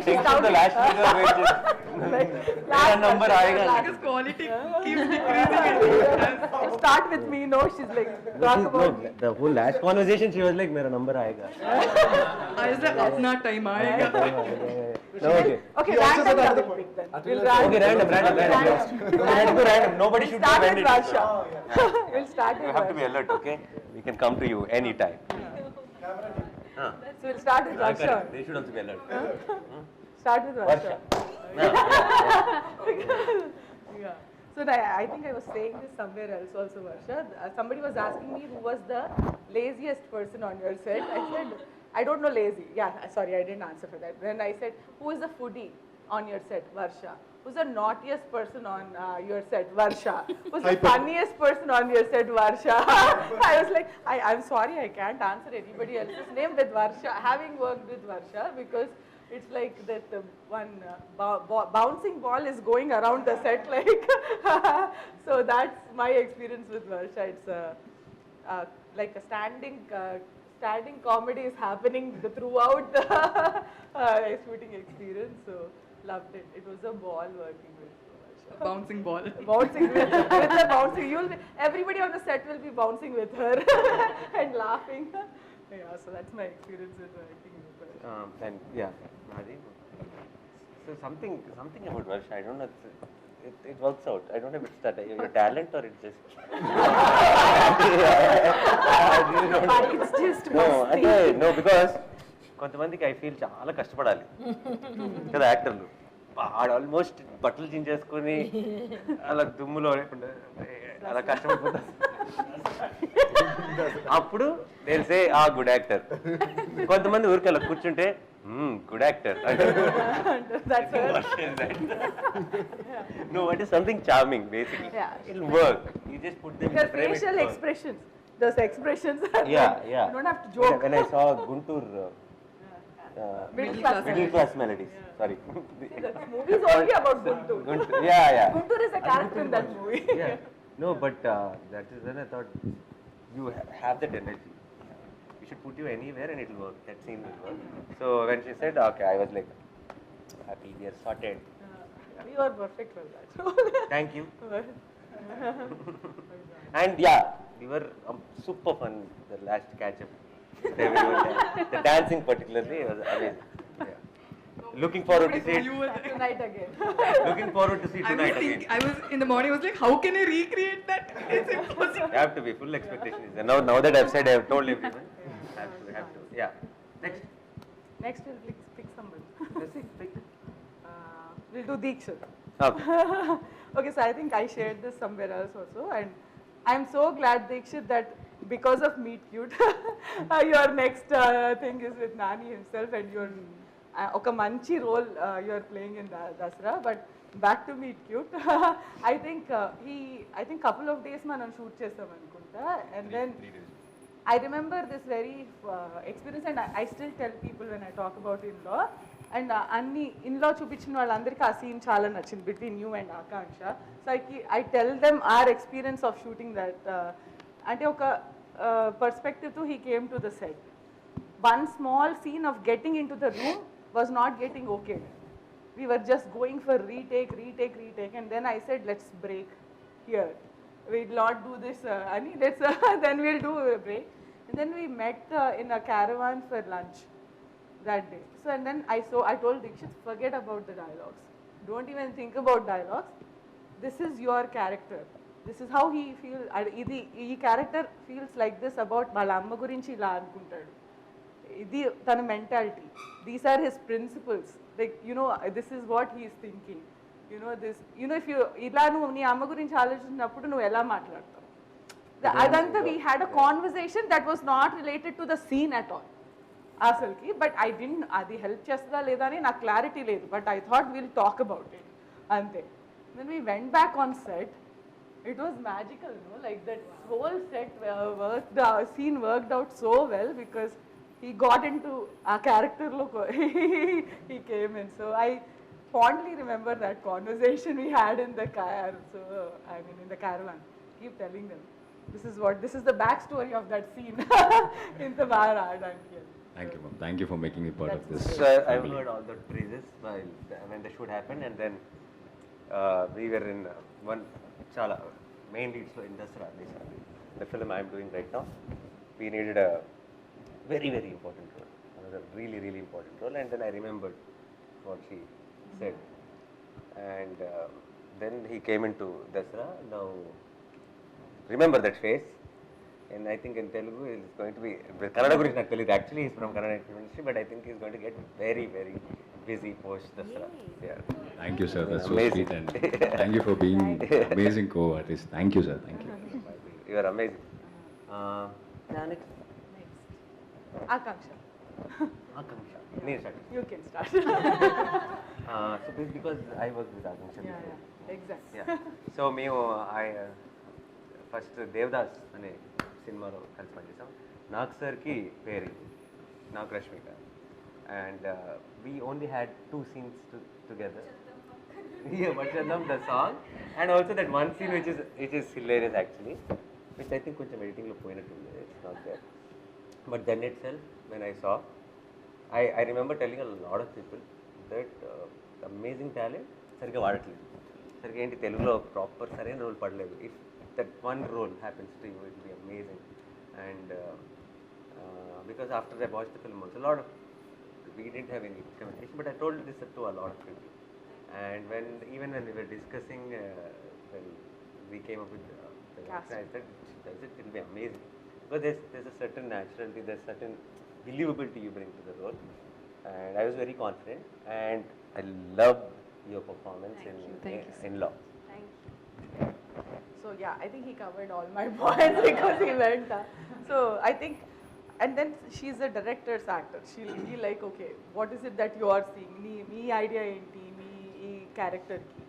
Think of the last figure which is मेरा number आएगा. Because quality keeps decreasing. Start with me, no, she's like, talk about me. The whole last conversation she was like मेरा number आएगा. I was like, अपना time आएगा. No, okay. Okay, random double pick then. We'll Okay, random. Nobody should start defend with it. Varsha. We'll start You with have to be Varsha. alert, okay? We can come to you anytime. So we'll start with Varsha. Correct. They should also be alert. Start with Varsha. Yeah. Yeah. So I think I was saying this somewhere else also, Varsha. Somebody was asking me who was the laziest person on your set. I said, I don't know lazy. Yeah, sorry, I didn't answer for that. Then I said, who is the foodie on your set? Varsha. Who's the naughtiest person on your set? Varsha. Who's the funniest person on your set? Varsha. I was like, I'm sorry, I can't answer anybody else's name with Varsha, having worked with Varsha, because it's like that one bouncing ball is going around the set, like. So that's my experience with Varsha. It's like a standing comedy is happening throughout the shooting experience. So loved it. It was a ball working with Varsha. Bouncing ball. Bouncing with the bouncing. Everybody on the set will be bouncing with her and laughing. Yeah, so that's my experience with working with her. And yeah, Nani. So something about Varsha, I don't know. It works out. I don't know if it's that your talent or it's just. It's just No, because కొంతమందికి I feel చాలా కష్టపడాలి కదా యాక్టర్లు. వాడు almost బట్టలు చించేసుకొని అలా దుమ్ములో అలా కష్టపడిపోతారు. అప్పుడు నేను సే ఆ గుడ్ యాక్టర్. కొంతమంది ఊరికి అలా కూర్చుంటే good actor. No, it is something charming basically. It'll work. You just put them in the frame. Facial expressions. Those expressions. Yeah. You don't have to joke. When I saw Guntur middle class melodies. Sorry. The movie is only about Guntur. Yeah. Guntur is a character in that movie. Yeah. No, but that is when I thought you have that energy. We should put you anywhere and it will work. That scene will work. So when she said, okay, I was like, happy, we are sorted. You are perfect for that. Thank you. And yeah, we were super fun the last catch up. The dancing particularly was amazing. Yeah. Looking forward to see it. Tonight again. Looking forward to see tonight again. I was in the morning. I was like, how can I recreate that? It's impossible. You have to be full expectation. Is there. Now that I've said, I have told everyone. Have to. Yeah. Next we'll pick someone. We'll do Deekshit. Okay. Okay, so I think I shared this somewhere else also, and I'm so glad, Deekshit, that because of Meet Cute, your next thing is with Nani himself, and your oka manchi role you're playing in Dasra. But back to Meet Cute, I think couple of days manam shoot chesam anukunta, and then 3 days. I remember this very experience, and I still tell people when I talk about in-law, and అన్ని ఇన్లో చూపించిన వాళ్ళందరికీ ఆ scene చాలా నచ్చింది between you and Akanksha. So I tell them our experience of shooting that. అంటే ఒక పర్స్పెక్టివ్తో he came to the set. One small scene of getting into the room was not getting okay. We were just going for retake, and then I said, let's break here. We'll not do this, Ani. Then we'll do a break. And then we met in a caravan for lunch that day. So and then I told Deekshit, forget about the dialogues. Don't even think about dialogues. This is your character. This is how he feels. Ee character feels like this about వాళ్ళ అమ్మ గురించి ఇలా అనుకుంటాడు. ఇది తన mentality. These are his principles. Like, this is what he is thinking. If you ఇలా నువ్వు నీ అమ్మ గురించి ఆలోచించినప్పుడు నువ్వు ఎలా మాట్లాడతావు. అదంతా we had a conversation that was not related to the scene at all. అసలుకి బట్ ఐ డింట్ అది హెల్ప్ చేస్తుందా లేదా అని నాకు క్లారిటీ లేదు. But I thought will talk about it అంతే. Then we went back on set. It was magical, like that whole set scene worked out so well because he got into a character look. He came in. So I fondly remember that conversation we had in the car. So in the caravan. Keep telling them. This is the backstory of that scene in the Maharaj. Thank you, ma'am. Thank you for making me part of this. So I've family. heard all the praises when the shoot happened, and then we were in one chala main lead in Dasra, basically. The film I'm doing right now, we needed a very important role, another really important role, and then I remembered what she said, and then he came into Dasra. Now remember that face. And I think in Telugu he's going to be, Kannada gurinchi naku teliyadu, actually he's from Kannada industry, but I think he's going to get very busy post Dasara. Yeah. Thank you, sir. That's so Amazing. sweet, and thank you for being amazing co-artist. Thank you, sir. Thank you. You are amazing. Next. Akanksha. Akanksha. Nee, start. You can start. So because I worked with Akanksha before. Yeah, exactly. Yeah. So I first Devdas అనే సినిమాలో కలిసి పనిచేసాం. నాగ్ సార్కి పేరు Nag Rashmika, and we only had 2 scenes together. Yeah, Vachadam, the song, and also that one scene which is hilarious actually, which I think కొంచెం editing లో పోయినట్టుంది. It's not there. But then itself, when I saw, I remember telling a lot of people that amazing talent సరిగ్గా వాడట్లేదు, సరిగ్గా ఏంటి తెలుగులో proper సరైన role పడలేదు. If that one role happens to you, it will be amazing. And because after I watched the film also, we didn't have any communication, but I told this to a lot of people. And even when we were discussing, when we came up with the cast, I said, it will be amazing. Because there's a certain naturality, there's certain believability you bring to the role. And I was very confident, and I loved your performance in Law. So yeah, I think he covered all my points because he went. So I think, and then she's a director's actor. She'll be like, okay, what is it that you are seeing? Me idea enti, me character ki,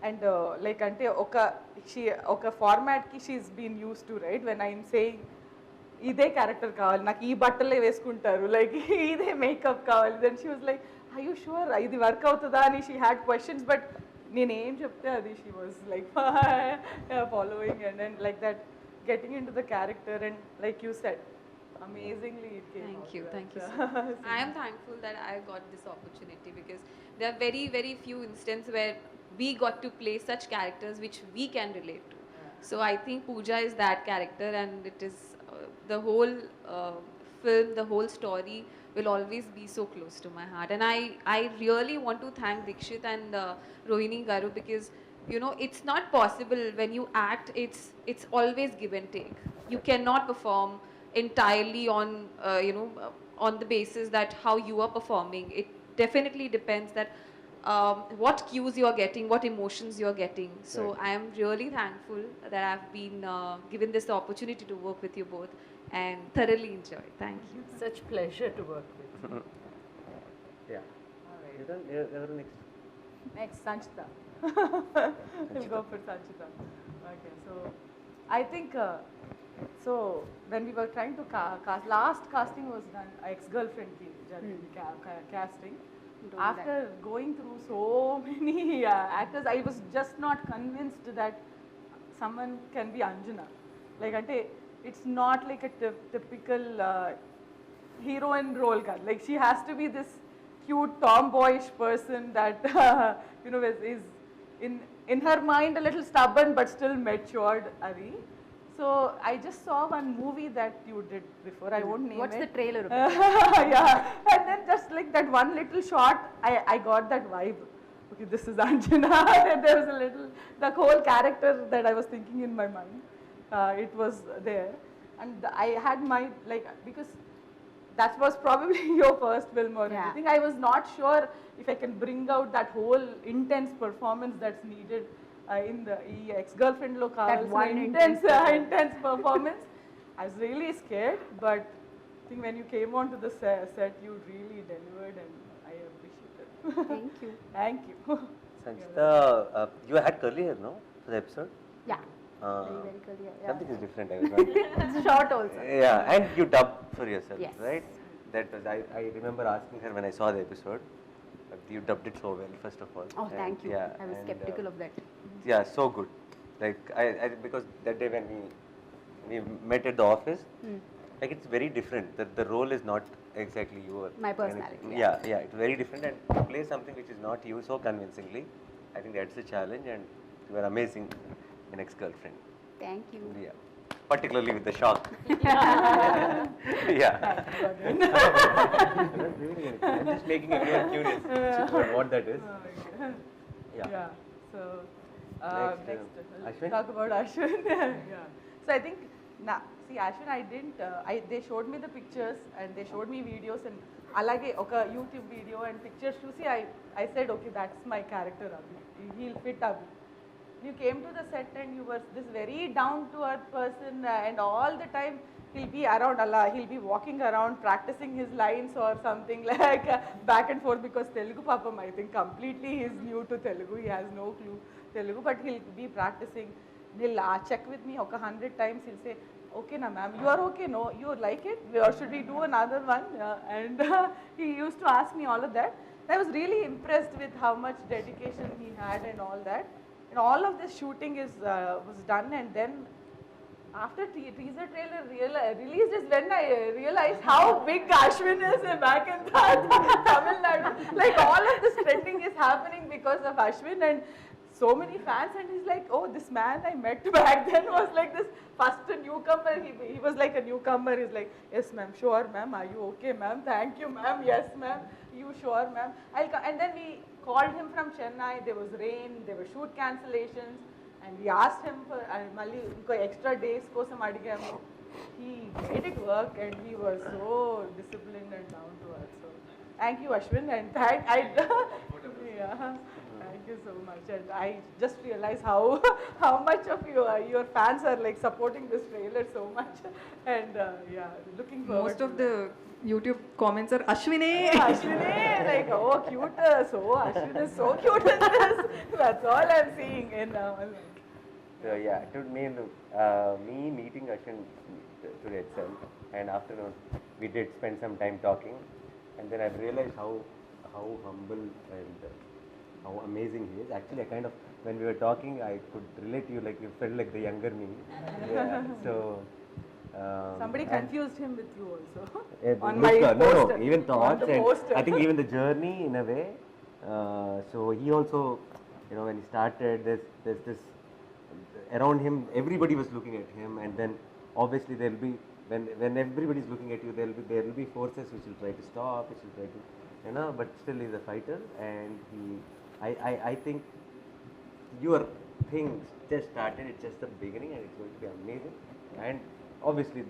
and like ante oka format ki she's been used to, right? When I'm saying ఇదే character కావాలి నాకు, ఈ బట్టలే వేసుకుంటారు, like ఇదే makeup కావాలి, then she was like I you sure ఇది work అవుతుందా అని షీ హ్యాడ్ క్వశ్చన్స్, బట్ నేను ఏం చెప్తే అది she was like following and then like that getting into the character and like you said amazingly it came Thank out. you so much. I am thankful that I got this opportunity because there are very few instances where we got to play such characters which we can relate to. So I think Pooja is that character, and it is the whole film, the whole story will always be so close to my heart. And I really want to thank Dikshit and Rohini Garu, because you know it's not possible when you act, it's always give and take. You cannot perform entirely on on the basis that how you are performing. It definitely depends that what cues you are getting, what emotions you are getting. So Right. I am really thankful that I've been given this opportunity to work with you both and thoroughly enjoy. Thank you. Such pleasure to work with. Yeah. You done? You're next. Next, Sanchita. We'll go for Sanchita. Okay, so I think, so when we were trying to cast, last casting was done, ex-girlfriend ki casting. After going through so many actors, I was just not convinced that someone can be Anjana. Like, it's not like a typical heroine role. Like, she has to be this cute tomboyish person that is in her mind a little stubborn but still matured. Ari. So I just saw one movie that you did before. I won't name What's it. the trailer of Yeah, and then just like that one little shot, I got that vibe. Okay, this is Anjana. There was a little, the whole character that I was thinking in my mind, it was there, and I had my because that was probably your first film or anything. I was not sure if I can bring out that whole intense performance that's needed in the ex-girlfriend lo one intense performance. I was really scared, but I think when you came onto the set, you really delivered, and I appreciate it. Thank you. Thank you. Sanchita, you had curly hair, no, for the episode? Yeah. Very clear. Yeah. Something is different. I was not. It's short also. Yeah, and you dubbed for yourself, Yes. right? That was I remember asking her when I saw the episode. You dubbed it so well, first of all. Oh, And thank you. Yeah, I was and, skeptical of that. Yeah, so good. Like I because that day when we met at the office, like it's very different. That the role is not exactly your My personality, Yeah, it's very different, and to play something which is not you so convincingly, I think that's a challenge, and you are amazing in Ex-Girlfriend. Thank you. Yeah, particularly with the shock. Yeah. I'm just making everyone curious about what that is. Yeah. So Next, let's Ashwin? talk about Ashwin. Yeah. So I think see Ashwin, I didn't. They showed me the pictures and they showed me videos and alage oka YouTube video and pictures chusi I said okay, that's my character Abhi. He'll fit Abhi. You came to the set and you were this very down to earth person and all the time he'll be around Allah, he'll be walking around practicing his lines or something like back and forth because Telugu papam I think completely he's new to Telugu, he has no clue Telugu, but he'll be practicing. He'll check with me 100 times, he'll say, okay na ma'am, you are okay, no, you like it, or should we do another one? And he used to ask me all of that. I was really impressed with how much dedication he had and all that. And all of this shooting was done, and then after teaser trailer released is when I realized how big Ashwin is back in Tamil Nadu. Like all of this trending is happening because of Ashwin and so many fans, and he's like, oh, this man I met back then was like this first newcomer. He was like a newcomer. He's like, yes ma'am, sure ma'am, are you okay ma'am, thank you ma'am, yes ma'am, you sure ma'am, I'll come. And then we called him from Chennai, there was rain, there were shoot cancellations, and we asked him for extra days kosam adigamu. He made it work and he was so disciplined and down to earth. So thank you Ashwin, and yeah. Thank you so much, and I just realized how much of your fans are like supporting this trailer so much, and yeah, looking forward. Most of the YouTube comments are Ashwine. Ashwine, like oh cute, so Ashwin is so cute in this. That's all I'm seeing, and So yeah, to me, me meeting Ashwin today itself, and afternoon we did spend some time talking, and then I realized how humble and how amazing he is. Actually, I kind of, when we were talking, I could relate to you, like you felt like the younger me. Yeah. So. Somebody confused him with you also. On my poster. No, even thoughts and I think even the journey in a way. So he also, when he started, there's this around him. Everybody was looking at him, and then obviously there'll be when everybody's looking at you, there will be forces which will try to stop, which will try to, but still he's a fighter, and I think your thing just started. It's just the beginning, and it's going to be amazing. And obviously,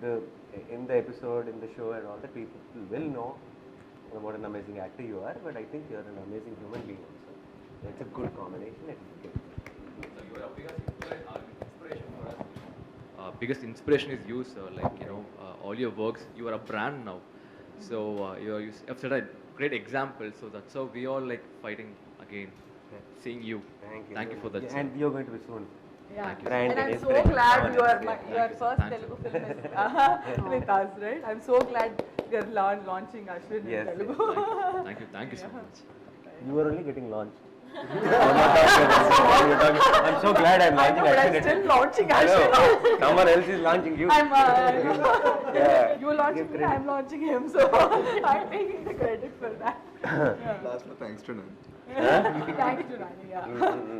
in the episode, in the show, and all that, people will know what an amazing actor you are. But I think you are an amazing human being also. It's a good combination. So you are a biggest inspiration for us. Biggest inspiration is you, sir. Like all your works, you are a brand now. So you have set a great example. So that's how we all like fighting again, seeing you. Thank you for that. And you're going to be soon. Yeah, and I'm so glad your first Telugu film is with us, right? I'm so glad we are launching Ashwin in Telugu. Thank you so much. You are only getting launched. I'm so glad I'm launching Ashwin. I'm still launching Ashwin. Someone else is launching you. You launching me, I'm launching him, so I'm taking the credit for that. Last one, thanks to Nani. Thanks to Nani, yeah.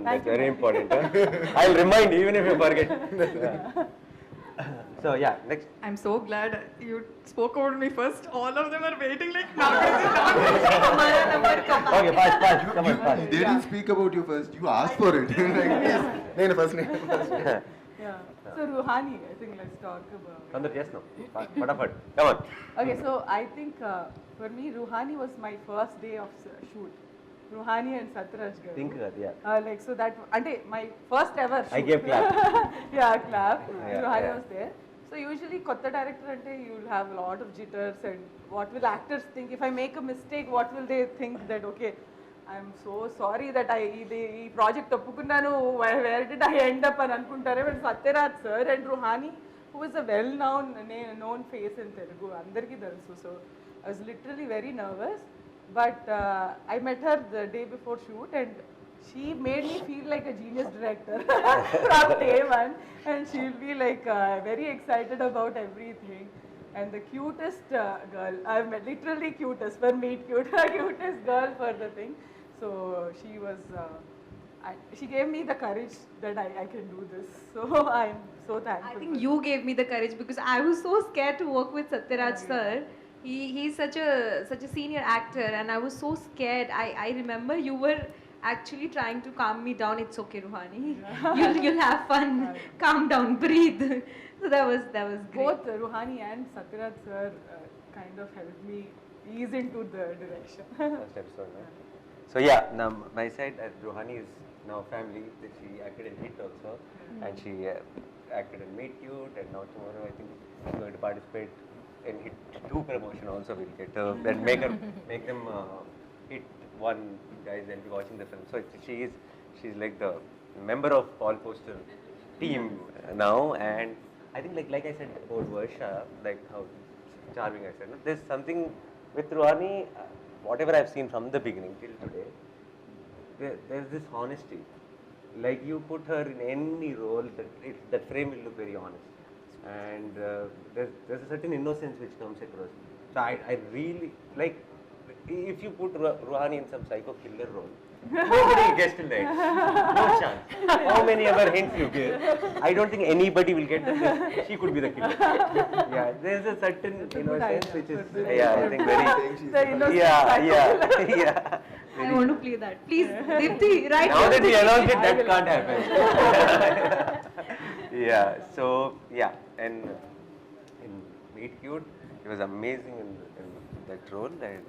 That's very important. I'll remind even if you forget. So yeah, next. I'm so glad you spoke about me first. All of them are waiting like now. Okay, fast. Come on, fast. They didn't speak about you first. You asked for it. Like, first name. Yeah. So Ruhani, I think let's talk about. Kandar, yes, no. Fatafat. Come on. Okay, so I think for me, Ruhani was my first day of shoot. Ruhani and Satraj garu. Think that, yeah. Like so that, my first ever shoot. I gave clap. Yeah, clap. Yeah, Ruhani was there. So usually, kotta director you'll have a lot of jitters, and what will actors think? If I make a mistake, what will they think that okay, I'm so sorry that I project oppukunnanu, where did I end up and anukuntare? But Satyaraj sir and Ruhani, who is a well-known face in Telugu, andarki telusu. So I was literally very nervous. But I met her the day before shoot, and she made me feel like a genius director from day one, and she'll be like very excited about everything. and the cutest girl, I've met literally cutest, for meet cute, cutest girl for the thing. So she was, she gave me the courage that I can do this. So I'm so thankful. I think you gave me the courage because I was so scared to work with Satyaraj sir. He's such a senior actor, and I was so scared. I remember you were actually trying to calm me down. It's okay, Ruhani. You'll have fun. Calm down, breathe. So that was great. Both Ruhani and Satyaraj sir kind of helped me ease into the direction. First episode, no? So yeah, now my side, Ruhani is now family. She acted in Hit also, and she acted in Meet Cute, and now tomorrow I think she's going to participate in Hit 2 promotion also. We'll get her and make them Hit 1 guys and be watching the film. So she's like the member of Paul Poster team now, and I think like I said about Varsha, like how charming I said. No? There's something with Ruhani, whatever I've seen from the beginning till today, there's this honesty. Like you put her in any role, that frame will look very honest, and there's a certain innocence which comes across. So I really like, if you put Ruhani in some psycho killer role, nobody will guess till the end. No chance. How many other hints you give? I don't think anybody will get that she could be the killer. Yeah, there's a certain innocence which is, I think very. Yeah. I want to play that. Please, Deepthi, right now that we announced it, that can't happen. Yeah, so, yeah, and in Meet Cute, he was amazing in that role, and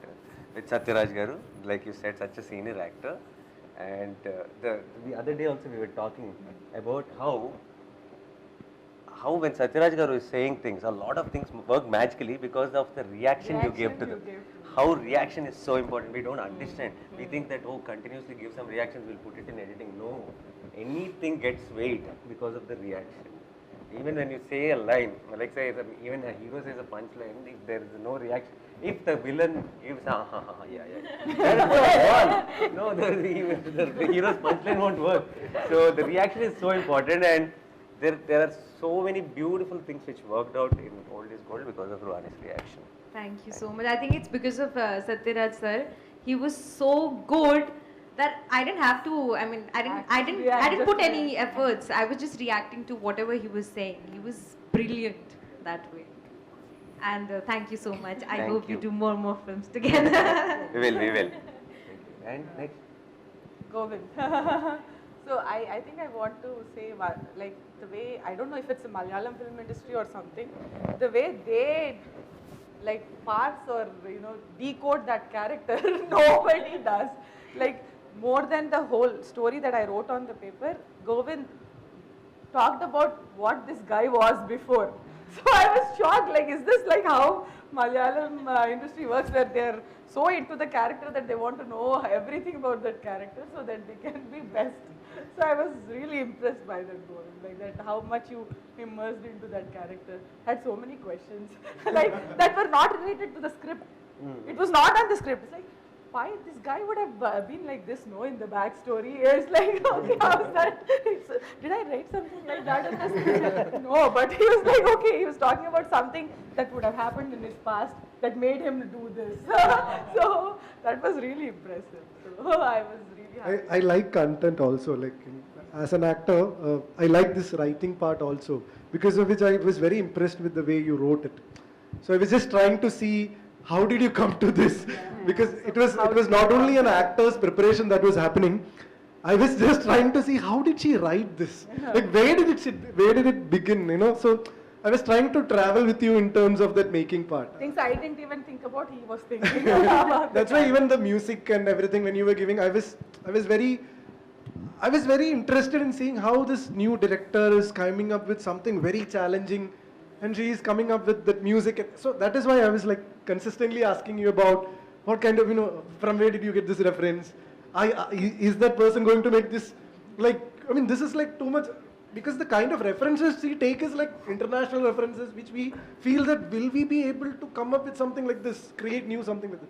with Satyaraj Garu, like you said, such a senior actor. And the other day also we were talking about how when Satyaraj Garu is saying things, a lot of things work magically because of the reaction you give to them. How reaction is so important, we don't understand. We think that, continuously give some reactions, we'll put it in editing. No, anything gets weight because of the reaction. Even when you say a line, like say, even a hero says a punchline, if there is no reaction, if the villain gives yeah, that is no, the hero's punchline won't work. So the reaction is so important, and there are so many beautiful things which worked out in Old is Gold because of Ruhani's reaction. Thank you so much. I think it's because of Satyaraj sir. He was so good that I didn't have to. I didn't put any efforts. I was just reacting to whatever he was saying. He was brilliant that way. And thank you so much. I hope you do more films together. We will. And next, Govind. So I think I want to say, like, the way, I don't know if it's a Malayalam film industry or something, the way they like parts or decode that character, nobody does. Like, more than the whole story that I wrote on the paper, Govind talked about what this guy was before. So I was shocked, like, is this like how Malayalam industry works, where they're so into the character that they want to know everything about that character so that they can be best. So I was really impressed by that Govind, like that how much you immersed into that character. Had so many questions, like that were not related to the script. It was not on the script. It's like, why this guy would have been like this, in the backstory. It's like, okay, how's that? Did I write something like that in this? No, but he was like, okay, he was talking about something that would have happened in his past that made him do this. So that was really impressive. So I was really happy. I like content also. Like, as an actor, I like this writing part also, because of which I was very impressed with the way you wrote it. So I was just trying to see, how did you come to this? Because it was not only an actor's preparation that was happening. I was just trying to see, how did she write this? Like, where did it begin? So I was trying to travel with you in terms of that making part. Things I didn't even think about, he was thinking. That's why even the music and everything when you were giving, I was very interested in seeing how this new director is coming up with something very challenging, and she is coming up with that music. So that is why I was like consistently asking you about what kind of, from where did you get this reference? Is that person going to make this, like, this is like too much, because the kind of references she take is like international references, which we feel that will we be able to come up with something like this, create new something with it.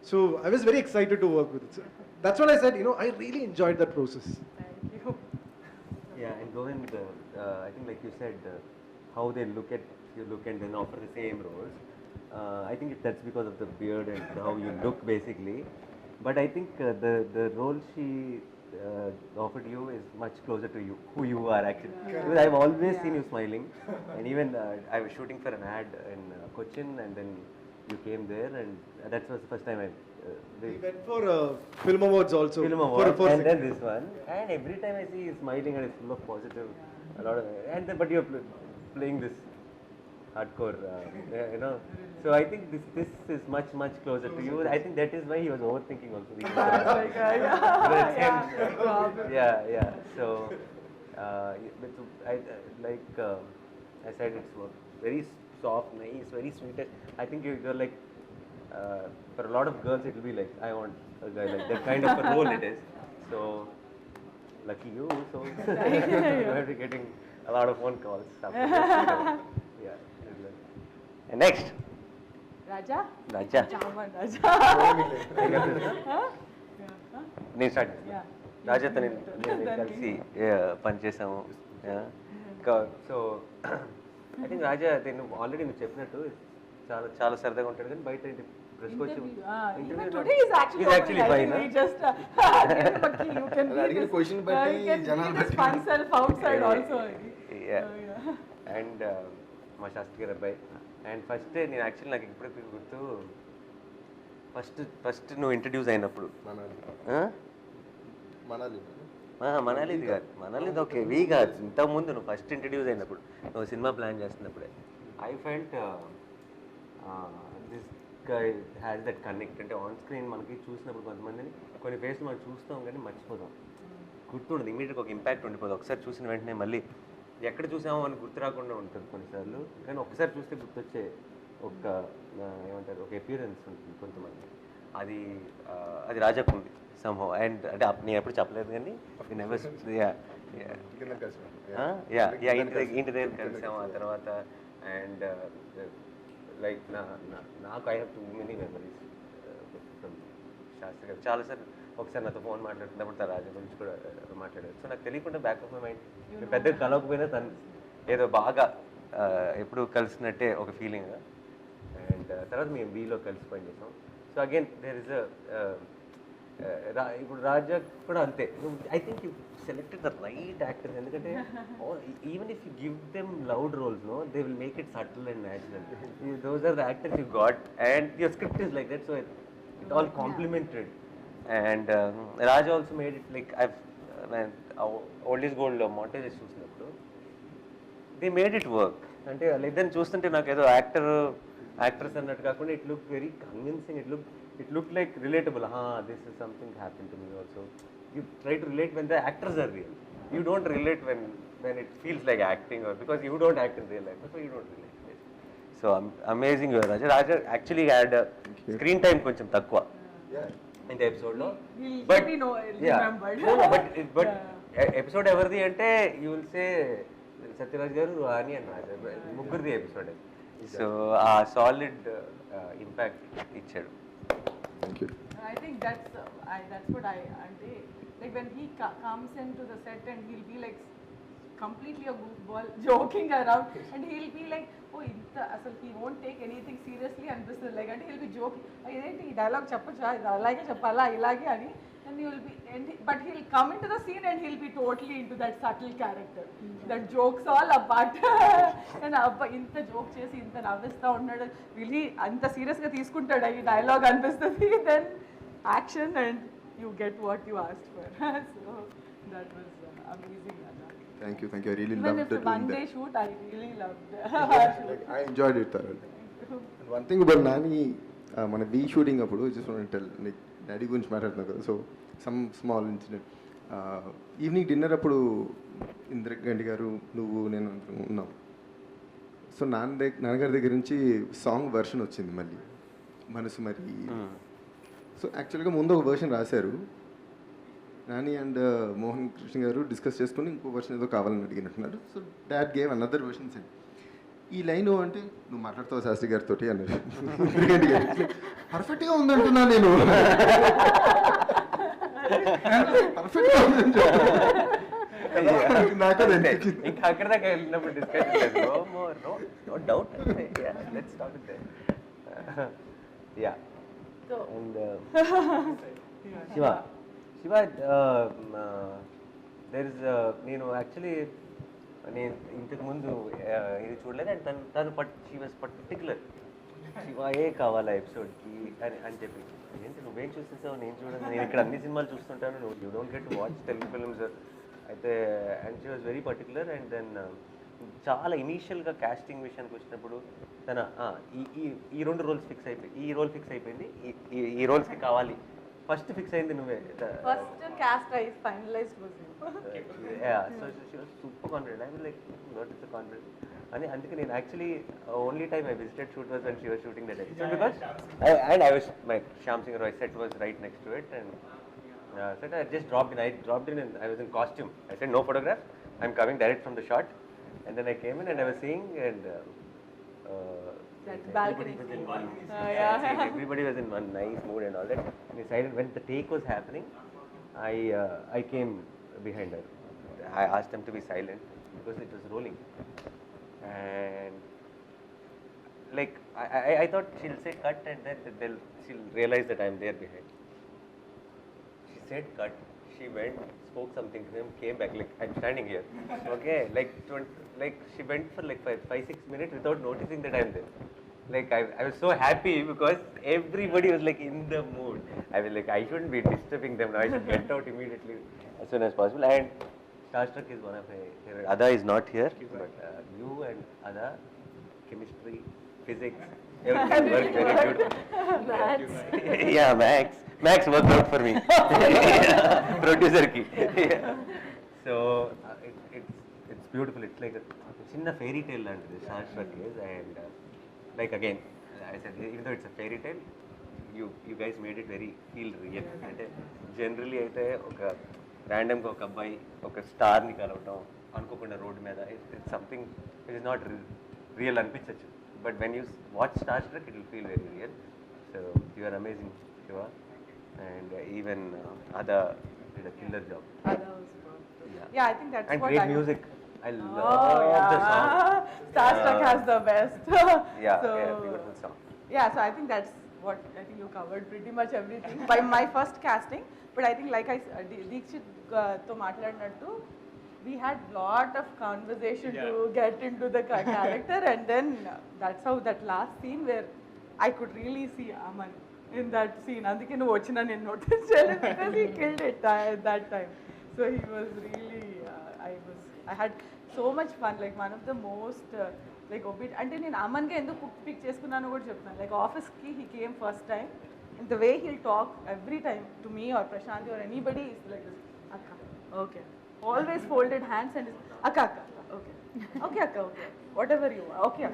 So I was very excited to work with it. So that's what I said, I really enjoyed that process. Thank you. yeah, and Govind, I think like you said, how they look at you look and then offer the same roles. I think that's because of the beard and how you look basically. But I think the role she offered you is much closer to you, who you are actually. Because I've always seen you smiling, and even I was shooting for an ad in Cochin, and then you came there, and that was the first time We went for film awards also. Film award, and then this one, and every time I see you smiling and it's full of positive, a lot of, and then, but you're playing this hardcore, you know. So I think this is much closer to you. I think that is why he was overthinking also. Yeah. So I said, it's very soft, nice, very sweet. I think you're like, for a lot of girls it will be like, I want a guy like that kind of a role it is. So lucky you. So you have to getting a lot of phone calls after this. Yeah. And next. Raja? Chaman Raja. నేను start చేస్తాను. రాజాతో నేను కలిసి పనిచేసాము. So I think రాజా నువ్వు already నువ్వు చెప్పినట్టు చాలా సరదాగా ఉంటాడు, కానీ బయట ప్రెస్కి వచ్చి యాక్చువల్లీ ఫైన్. అండ్ మా శాస్త్రి గారు అబ్బాయి. అండ్ ఫస్ట్ నేను యాక్చువల్లీ నాకు ఇప్పుడు గుర్తు, ఫస్ట్ నువ్వు ఇంట్రడ్యూస్ అయినప్పుడు మనాలిది కాదు, మనాలిది ఓకే వీ కాదు, ఇంతకుముందు నువ్వు ఫస్ట్ ఇంట్రడ్యూస్ అయినప్పుడు నువ్వు సినిమా ప్లాన్ చేస్తున్నప్పుడే I felt this guy has that connect. అంటే ఆన్ స్క్రీన్ మనకి చూసినప్పుడు కొంతమందిని కొన్ని ఫేస్లు మనం చూస్తాం కానీ మర్చిపోతాం, గుర్తుండదు, ఇమీడియట్గా ఒక ఇంపాక్ట్ ఉండిపోదు. ఒకసారి చూసిన వెంటనే మళ్ళీ ఎక్కడ చూసామో అని గుర్తు రాకుండా ఉంటుంది కొన్నిసార్లు, కానీ ఒకసారి చూస్తే గుర్తొచ్చే ఒక ఏమంటారు ఒక అపియరెన్స్ ఉంటుంది కొంతమంది. అది రాజాకు ఉంది సంహో. అండ్ అంటే నేను ఎప్పుడు చెప్పలేదు కానీ ఇంటి దగ్గర కలిసాము ఆ తర్వాత. అండ్ లైక్ నాకు I have too many memories from Shastri garu. చాలాసార్లు ఒకసారి నాతో ఫోన్ మాట్లాడుతున్నప్పుడు తన రాజా గురించి కూడా మాట్లాడారు. సో నాకు తెలియకుండా బ్యాక్ ఆఫ్ మై మైండ్ పెద్దగా కలవకపోయినా తను ఏదో బాగా ఎప్పుడు కలిసినట్టే ఒక ఫీలింగ్. అండ్ తర్వాత మేము వీలో కలిసి పని చేసాం. సో అగైన్ దేర్ ఇస్ ఇప్పుడు రాజా కూడా అంతే. I think you selected the right actors, ఎందుకంటే even if you give them loud roles no they will make it subtle and natural. Those are the actors you got and your script is like that, so it all complemented. And Raj also made it like old is gold montages చూసినప్పుడు they made it work. అంటే ఇద్దరిని చూస్తుంటే నాకు ఏదో actress అన్నట్టు కాకుండా it look very convincing, it look like relatable. This is something happen to me also. You try to relate when the actors are real. You don't relate when it feels like acting, or because you don't act in real life, so you don't relate. So amazing you are, Raja actually had screen time కొంచెం తక్కువ in the episode lo, but episode everdi ante you will say Satyaraj garu, Nani and Raja muggurdi episode. So solid impact ichadu. Thank you. I think that's what I ante like when he comes into the set and he'll be like completely a goofball joking around and he'll be like, oh inta asal he won't take anything seriously and this is like, and he'll be joking, identi ee dialogue cheppacha alage cheppala ilage ani, and he will be but he'll come into the scene and he'll be totally into that subtle character, that jokes all apart and abba inta joke chesi inta navista unnadu, really anta serious ga తీసుకుంటాడా ఈ dialogue అనిపిస్తుంది. Then action and you get what you asked for. So that was amazing. Thank you. I really Even loved if it. One day shoot, I really loved it. Like, I enjoyed it thoroughly. And one thing about Nani, మన V shooting అప్పుడు just want to tell, like daddy గురించి మాట్లాడుతున్నాం కదా, so some small incident. Evening dinner అప్పుడు ఇంద్రగంటి గారు నువ్వు నేను ఉన్నాం. సో నాన్నగారి దగ్గర నుంచి సాంగ్ వర్షన్ వచ్చింది మళ్ళీ మనసు మరి. సో యాక్చువల్గా ముందు ఒక వర్షన్ రాశారు, నాని అండ్ మోహన్ కృష్ణ గారు డిస్కస్ చేసుకుని ఇంకో వర్షన్ ఏదో కావాలని అడిగినట్టున్నారు. So dad gave another version send. ఈ లైన్ అంటే నువ్వు మాట్లాడుతావు శాస్త్రి గారితో అన్నారు. పర్ఫెక్ట్గా ఉందంటున్నా నేను, పర్ఫెక్ట్గా ఉందని నాకు అది అనిపించింది. ఇంకా అక్కడ దాకా వెళ్ళినప్పుడు డిస్కషన్ లేదు. No doubt. Let's start with yeah. And Shiva there is నేను యాక్చువల్లీ నేను ఇంతకుముందు ఇది చూడలేదు. అండ్ తను షీ వాజ్ పర్టికులర్, శివాయే కావాలా ఎపిసోడ్కి అని చెప్పి. ఏంటి నువ్వేం చూసేసావు, నేను చూడను, నేను ఇక్కడ అన్ని సినిమాలు చూస్తుంటాను, నువ్వు you don't get to watch Telugu films అయితే. And she was very particular. And then చాలా ఇనీషియల్గా కాస్టింగ్ విషయానికి వచ్చినప్పుడు తన ఈ 2 రోల్స్ ఫిక్స్ అయిపోయి, ఈ రోల్ ఫిక్స్ అయిపోయింది, ఈ రోల్స్కి కావాలి, ఫస్ట్ ఫిక్స్ అయింది నువ్వే. First cast I finalized was you. Yeah, so she was super confident. I was like, what is the confidence? And అందుకే నేను actually only time I visited shoot was when she was shooting that episode because I was my Shyam Singh Roy set was right next to it, and said I just dropped in and I was in costume. I said no photograph, I'm coming direct from the shot. And then I came in and I was seeing, and That balcony. Everybody was in one nice mood and all that. And decided when the take was happening, I came behind her. I asked them to be silent because it was rolling. And like I thought she'll say cut, and then she'll realize that I'm there behind. She said cut. She went, spoke something to him, came back, like I'm standing here. Okay, like she went for like 5-6 minutes without noticing that I'm there. Like I was so happy because everybody was like in the mood. I was like, I shouldn't be disturbing them now. I should get out immediately as soon as possible. And Starstruck is one of my favorite. Ada is not here, but you and Ada, chemistry, physics, everything worked very good. Yeah, Max worked out for me. Producer ki. So it's beautiful. It's like a chinna fairy tale and the Starstruck is, and like again, I said, even though it's a fairy tale, you guys made it very feel real. అంటే generally అయితే ఒక ర్యాండమ్గా ఒక అబ్బాయి ఒక స్టార్ని కలవటం అనుకోకుండా road మీద, it's something it is not real అనిపించవచ్చు. But when you watch Starstruck, it will feel very real. So you are amazing, Shiva. And even Ada did a killer job. Ada was perfect. Yeah, I think that's and what great music. I love the song. Starstruck has the best. Yeah, so, beautiful song. Yeah, so I think that's what I think you covered pretty much everything by my first casting. But I think like Deekshit to matladinattu, we had lot of conversation to get into the character, and then that's how that last scene where I could really see Aman in that scene. Andike nu vachina nen notice cheyaledu because he killed it at that time. So he was really I had so much fun. Like one of the most like obedient. Ante nenu Aman ga enduku pick cheskunnanu kuda cheptanu. Like office ki he came first time, and the way he'll talk every time to me or Prashanthi or anybody is like this. Akka, okay. Always folded hands and akka, okay. Okay, akka, okay. Whatever you want. Okay,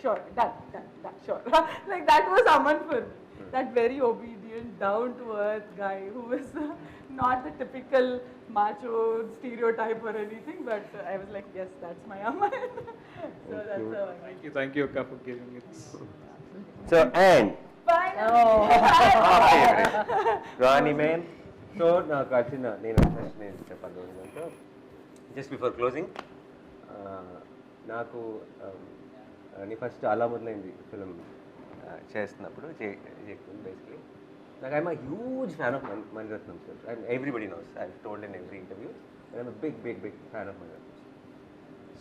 sure, done, sure. Like that was Aman for me. That very obedient, down to earth guy who was not the typical macho stereotype or anything, but I was like, yes, that's my Aman. So that's how I Thank you, Akka, for giving it. So, and Nani ma'am. So, నాకు వచ్చిన నేను చెప్పాలి just before closing, నాకు నీ first అలా మొదలైంది film చేస్తున్నప్పుడు basically నాకు I'm a huge fan of Maniratnam sir. And everybody knows, I told in every interview, I'm a big fan of Maniratnam.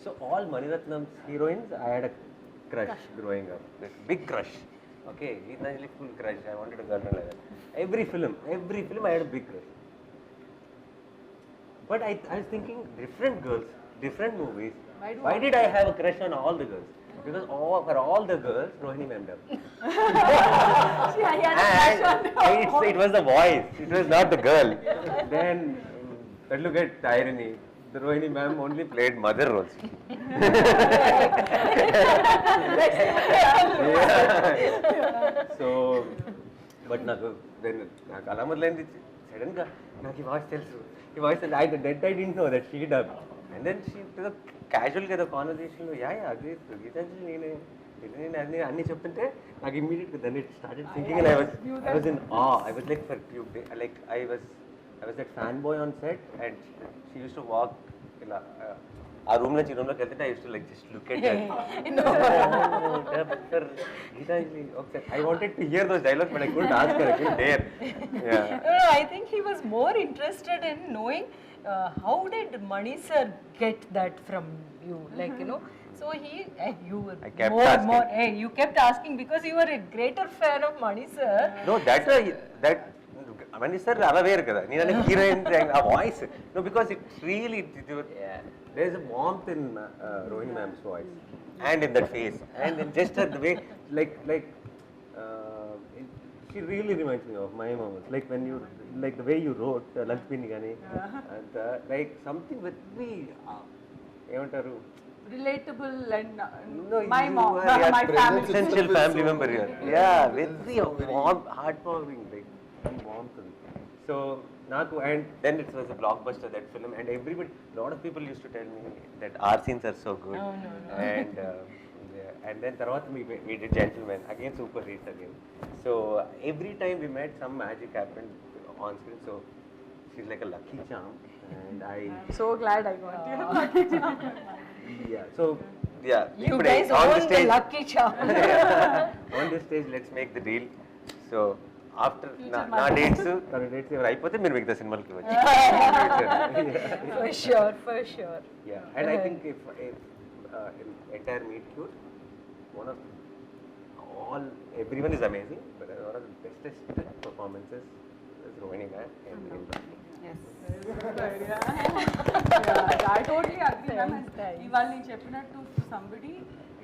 So all Maniratnam's heroines I had a crush growing up, like big crush. Okay, it's not like full crush, I wanted a girlfriend like that. Every film I had a big crush. But I was thinking, different girls, different movies, why did I have a crush on all the girls? Because for all the girls, Rohini ma'am did. And it was the voice, it was not the girl. Then look at the irony, the Rohini ma'am only played mother roles. So, but నాకు అలా మొదలైంది సడన్గా నాకు ఈ voice తెలుసు, ఈ voice I didn't know that she dubbed. And then she క్యాజువల్గా ఏదో కాన్వర్జేషన్లో అది గీతాంజలి నేను అన్నీ చెప్తుంటే నాకు ఇమ్మీడియట్గా then it started thinking, and I was in awe. I was like for few days, like I was that fanboy on set, and she used to walk ఇలా ఆ రూమ్ నుంచి ఈ రూమ్లోకి వెళ్తుంటే I use to like just look at sir Geetanjali ఒకసారి I wanted to hear those dialogues but I couldn't ask her, I couldn't dare. I think he was more interested in knowing how did Mani sir get that from you, like, you know. So you were I kept asking. you kept asking because you were a greater fan of Mani sir. No, that Mani sir అలా వేరు కదా, నేను heroine ఆ voice. No, because it really there is a warmth in Rohini ma'am's voice and in that face and in just the way she really reminds me of my moments, like when you like the way you wrote Lunch Pini Gani and like something with me ఏమంటారు Relatable and no, my you mom, are my family. essential family member here. Yeah, very warm, heartwarming, like warmth. So Naku, and then it was a blockbuster, that film, and everybody, a lot of people used to tell me that our scenes are so good. Oh, no. And then tarvata we did Gentleman, again super hits again. So every time we met, some magic happened on screen. So she's like a lucky charm, and So glad I got you. Lucky charm. yeah. So yeah, You today, guys on own the the stage, lucky charm. on this stage, let's make the deal. So after నా dates తన dates ఎవరు అయిపోతే మీరు మిగతా సినిమాలకి వచ్చి. For sure. Yeah, and I think if entire meet cute, everyone is amazing, but one of the bestest performances is Rohini ma'am and Yes. I totally agree, ma'am. Thanks. ఇవాళ నేను చెప్పినట్టు సంబడి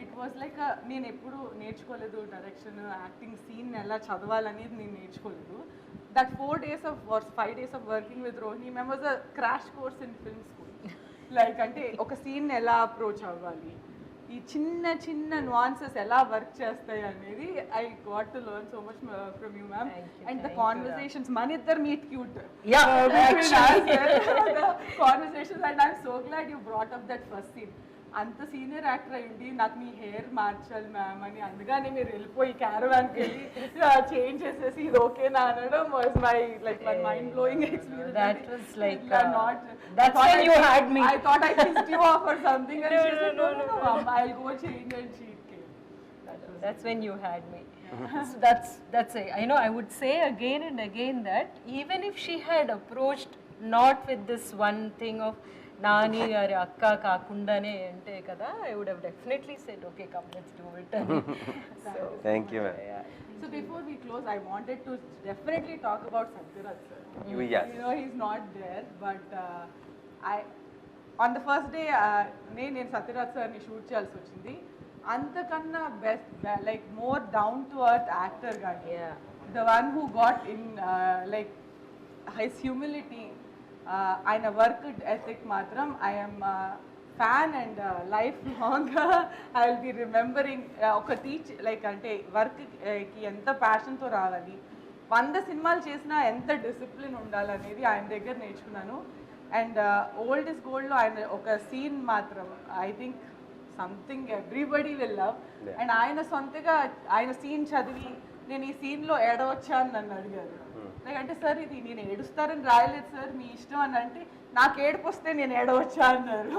ఇట్ వాజ్ లైక్ నేను ఎప్పుడు నేర్చుకోలేదు direction acting scene ఎలా చదవాలనేది నేను నేర్చుకోలేదు. That 4 days of or 5 days of working with Rohini ma'am was a crash course in film school. Like అంటే ఒక సీన్ ఎలా అప్రోచ్ అవ్వాలి, ఈ చిన్న చిన్న nuances ఎలా వర్క్ చేస్తాయి అనేది I got to learn so much from you ma'am. And the conversations మన ఇద్దరు meet cute conversations and I'm so glad you brought up that first scene. అంత సీనియర్ యాక్టర్ అయ్యింది నాకు మీ హెయిర్ మార్చాలి మ్యామ్ అని, అందుకని మీరు వెళ్ళిపోయి క్యారవాన్కి వెళ్ళి చేంజ్ చేసేసి ఇది ఓకేనా అనడం was my like my mind blowing experience. That was like not that's when you had me. I thought I pissed you off or something and she said no, I'll go change and she came. That's when you had me. So that's it. I know I would say again and again that even if she had approached not with this one thing of Nani or Akka Kakundane ante kada, I would have definitely said okay, come let's do it. So thank you ma'am. So before we close, I wanted to definitely talk about Satyaraj sir. Yes. You know he's not there, but on the first day నేను సత్యరాజ్ సార్ని shoot చేయాల్సి వచ్చింది. అంతకన్నా best like more down to earth actor కానీ the one who got in like his humility, ఆయన work ethic మాత్రం I'm fan and life long I will be remembering. ఒక like అంటే వర్క్కి ఎంత ప్యాషన్తో రావాలి, 100 సినిమాలు చేసినా ఎంత డిసిప్లిన్ ఉండాలనేది ఆయన దగ్గర నేర్చుకున్నాను. అండ్ ఓల్డ్ ఇస్ గోల్డ్లో ఆయన ఒక సీన్ మాత్రం I think something everybody will love. And ఆయన సొంతగా ఆయన సీన్ చదివి నేను ఈ సీన్లో ఏడవచ్చా అని నన్ను అడిగారు. లైక్ అంటే సార్ ఇది నేను ఏడుస్తారని రాయలేదు సార్ మీ ఇష్టం అని అంటే నాకు ఏడుపు వస్తే నేను ఏడవచ్చా అన్నారు.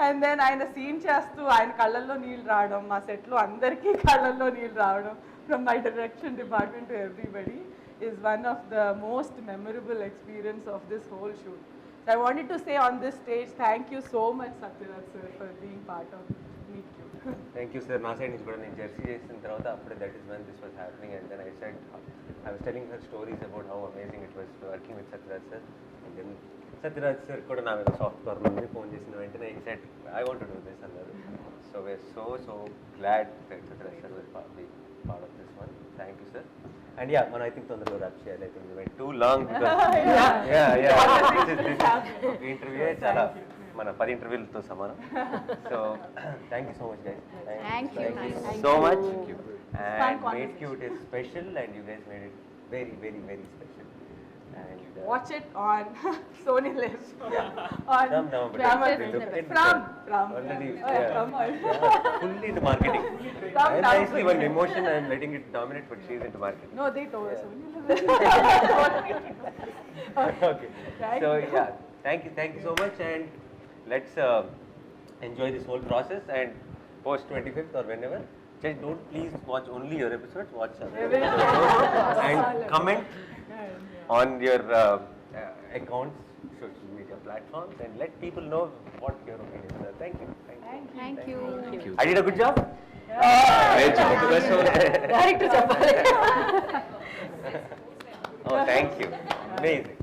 అండ్ దెన్ ఆయన సీన్ చేస్తూ ఆయన కళ్ళల్లో నీళ్ళు రావడం, మా సెట్లో అందరికీ కళ్ళల్లో నీళ్ళు రావడం from my direction department to everybody is one of the most memorable experience of this whole shoot. So I wanted to say on this stage, thank you so much Satyaraj sir for being part of Meet Cute. Thank you sir. నా side నుంచి కూడా నేను Jersey చేసిన తర్వాత అప్పుడే that is when this was happening, and then I was telling her stories about how amazing it was working with Satyaraj sir, and then Satyaraj sir కూడా నా మీద సాఫ్ట్ కార్నర్ నుండి ఫోన్ చేసిన వెంటనే he said I want to do this అన్నారు. So we're so glad that Satyaraj sir will be part of this one. Thank you sir. And yeah, I think తొందరగా wrap చేయాలి. I think we went too long because this interview చాలా మన 10 ఇంటర్వ్యూలతో సమానం. So thank you so much guys. Thank you so much. And Meet Cute is special and you guys made it very special. And watch it on Sony Live. On from November. From already fully into marketing. I nicely one emotion I am letting it dominate, but she is into marketing. No, they told us Sony Okay. So yeah, thank you so much. And let's enjoy this whole process, and post 25th or whenever, just don't please watch only your episodes, watch other episodes and comment on your accounts, social media platforms, and let people know what your opinions are. Thank you. Thank you. I did a good job. Great job. Best of luck. Direct చెప్పాలి. Oh, thank you. Amazing.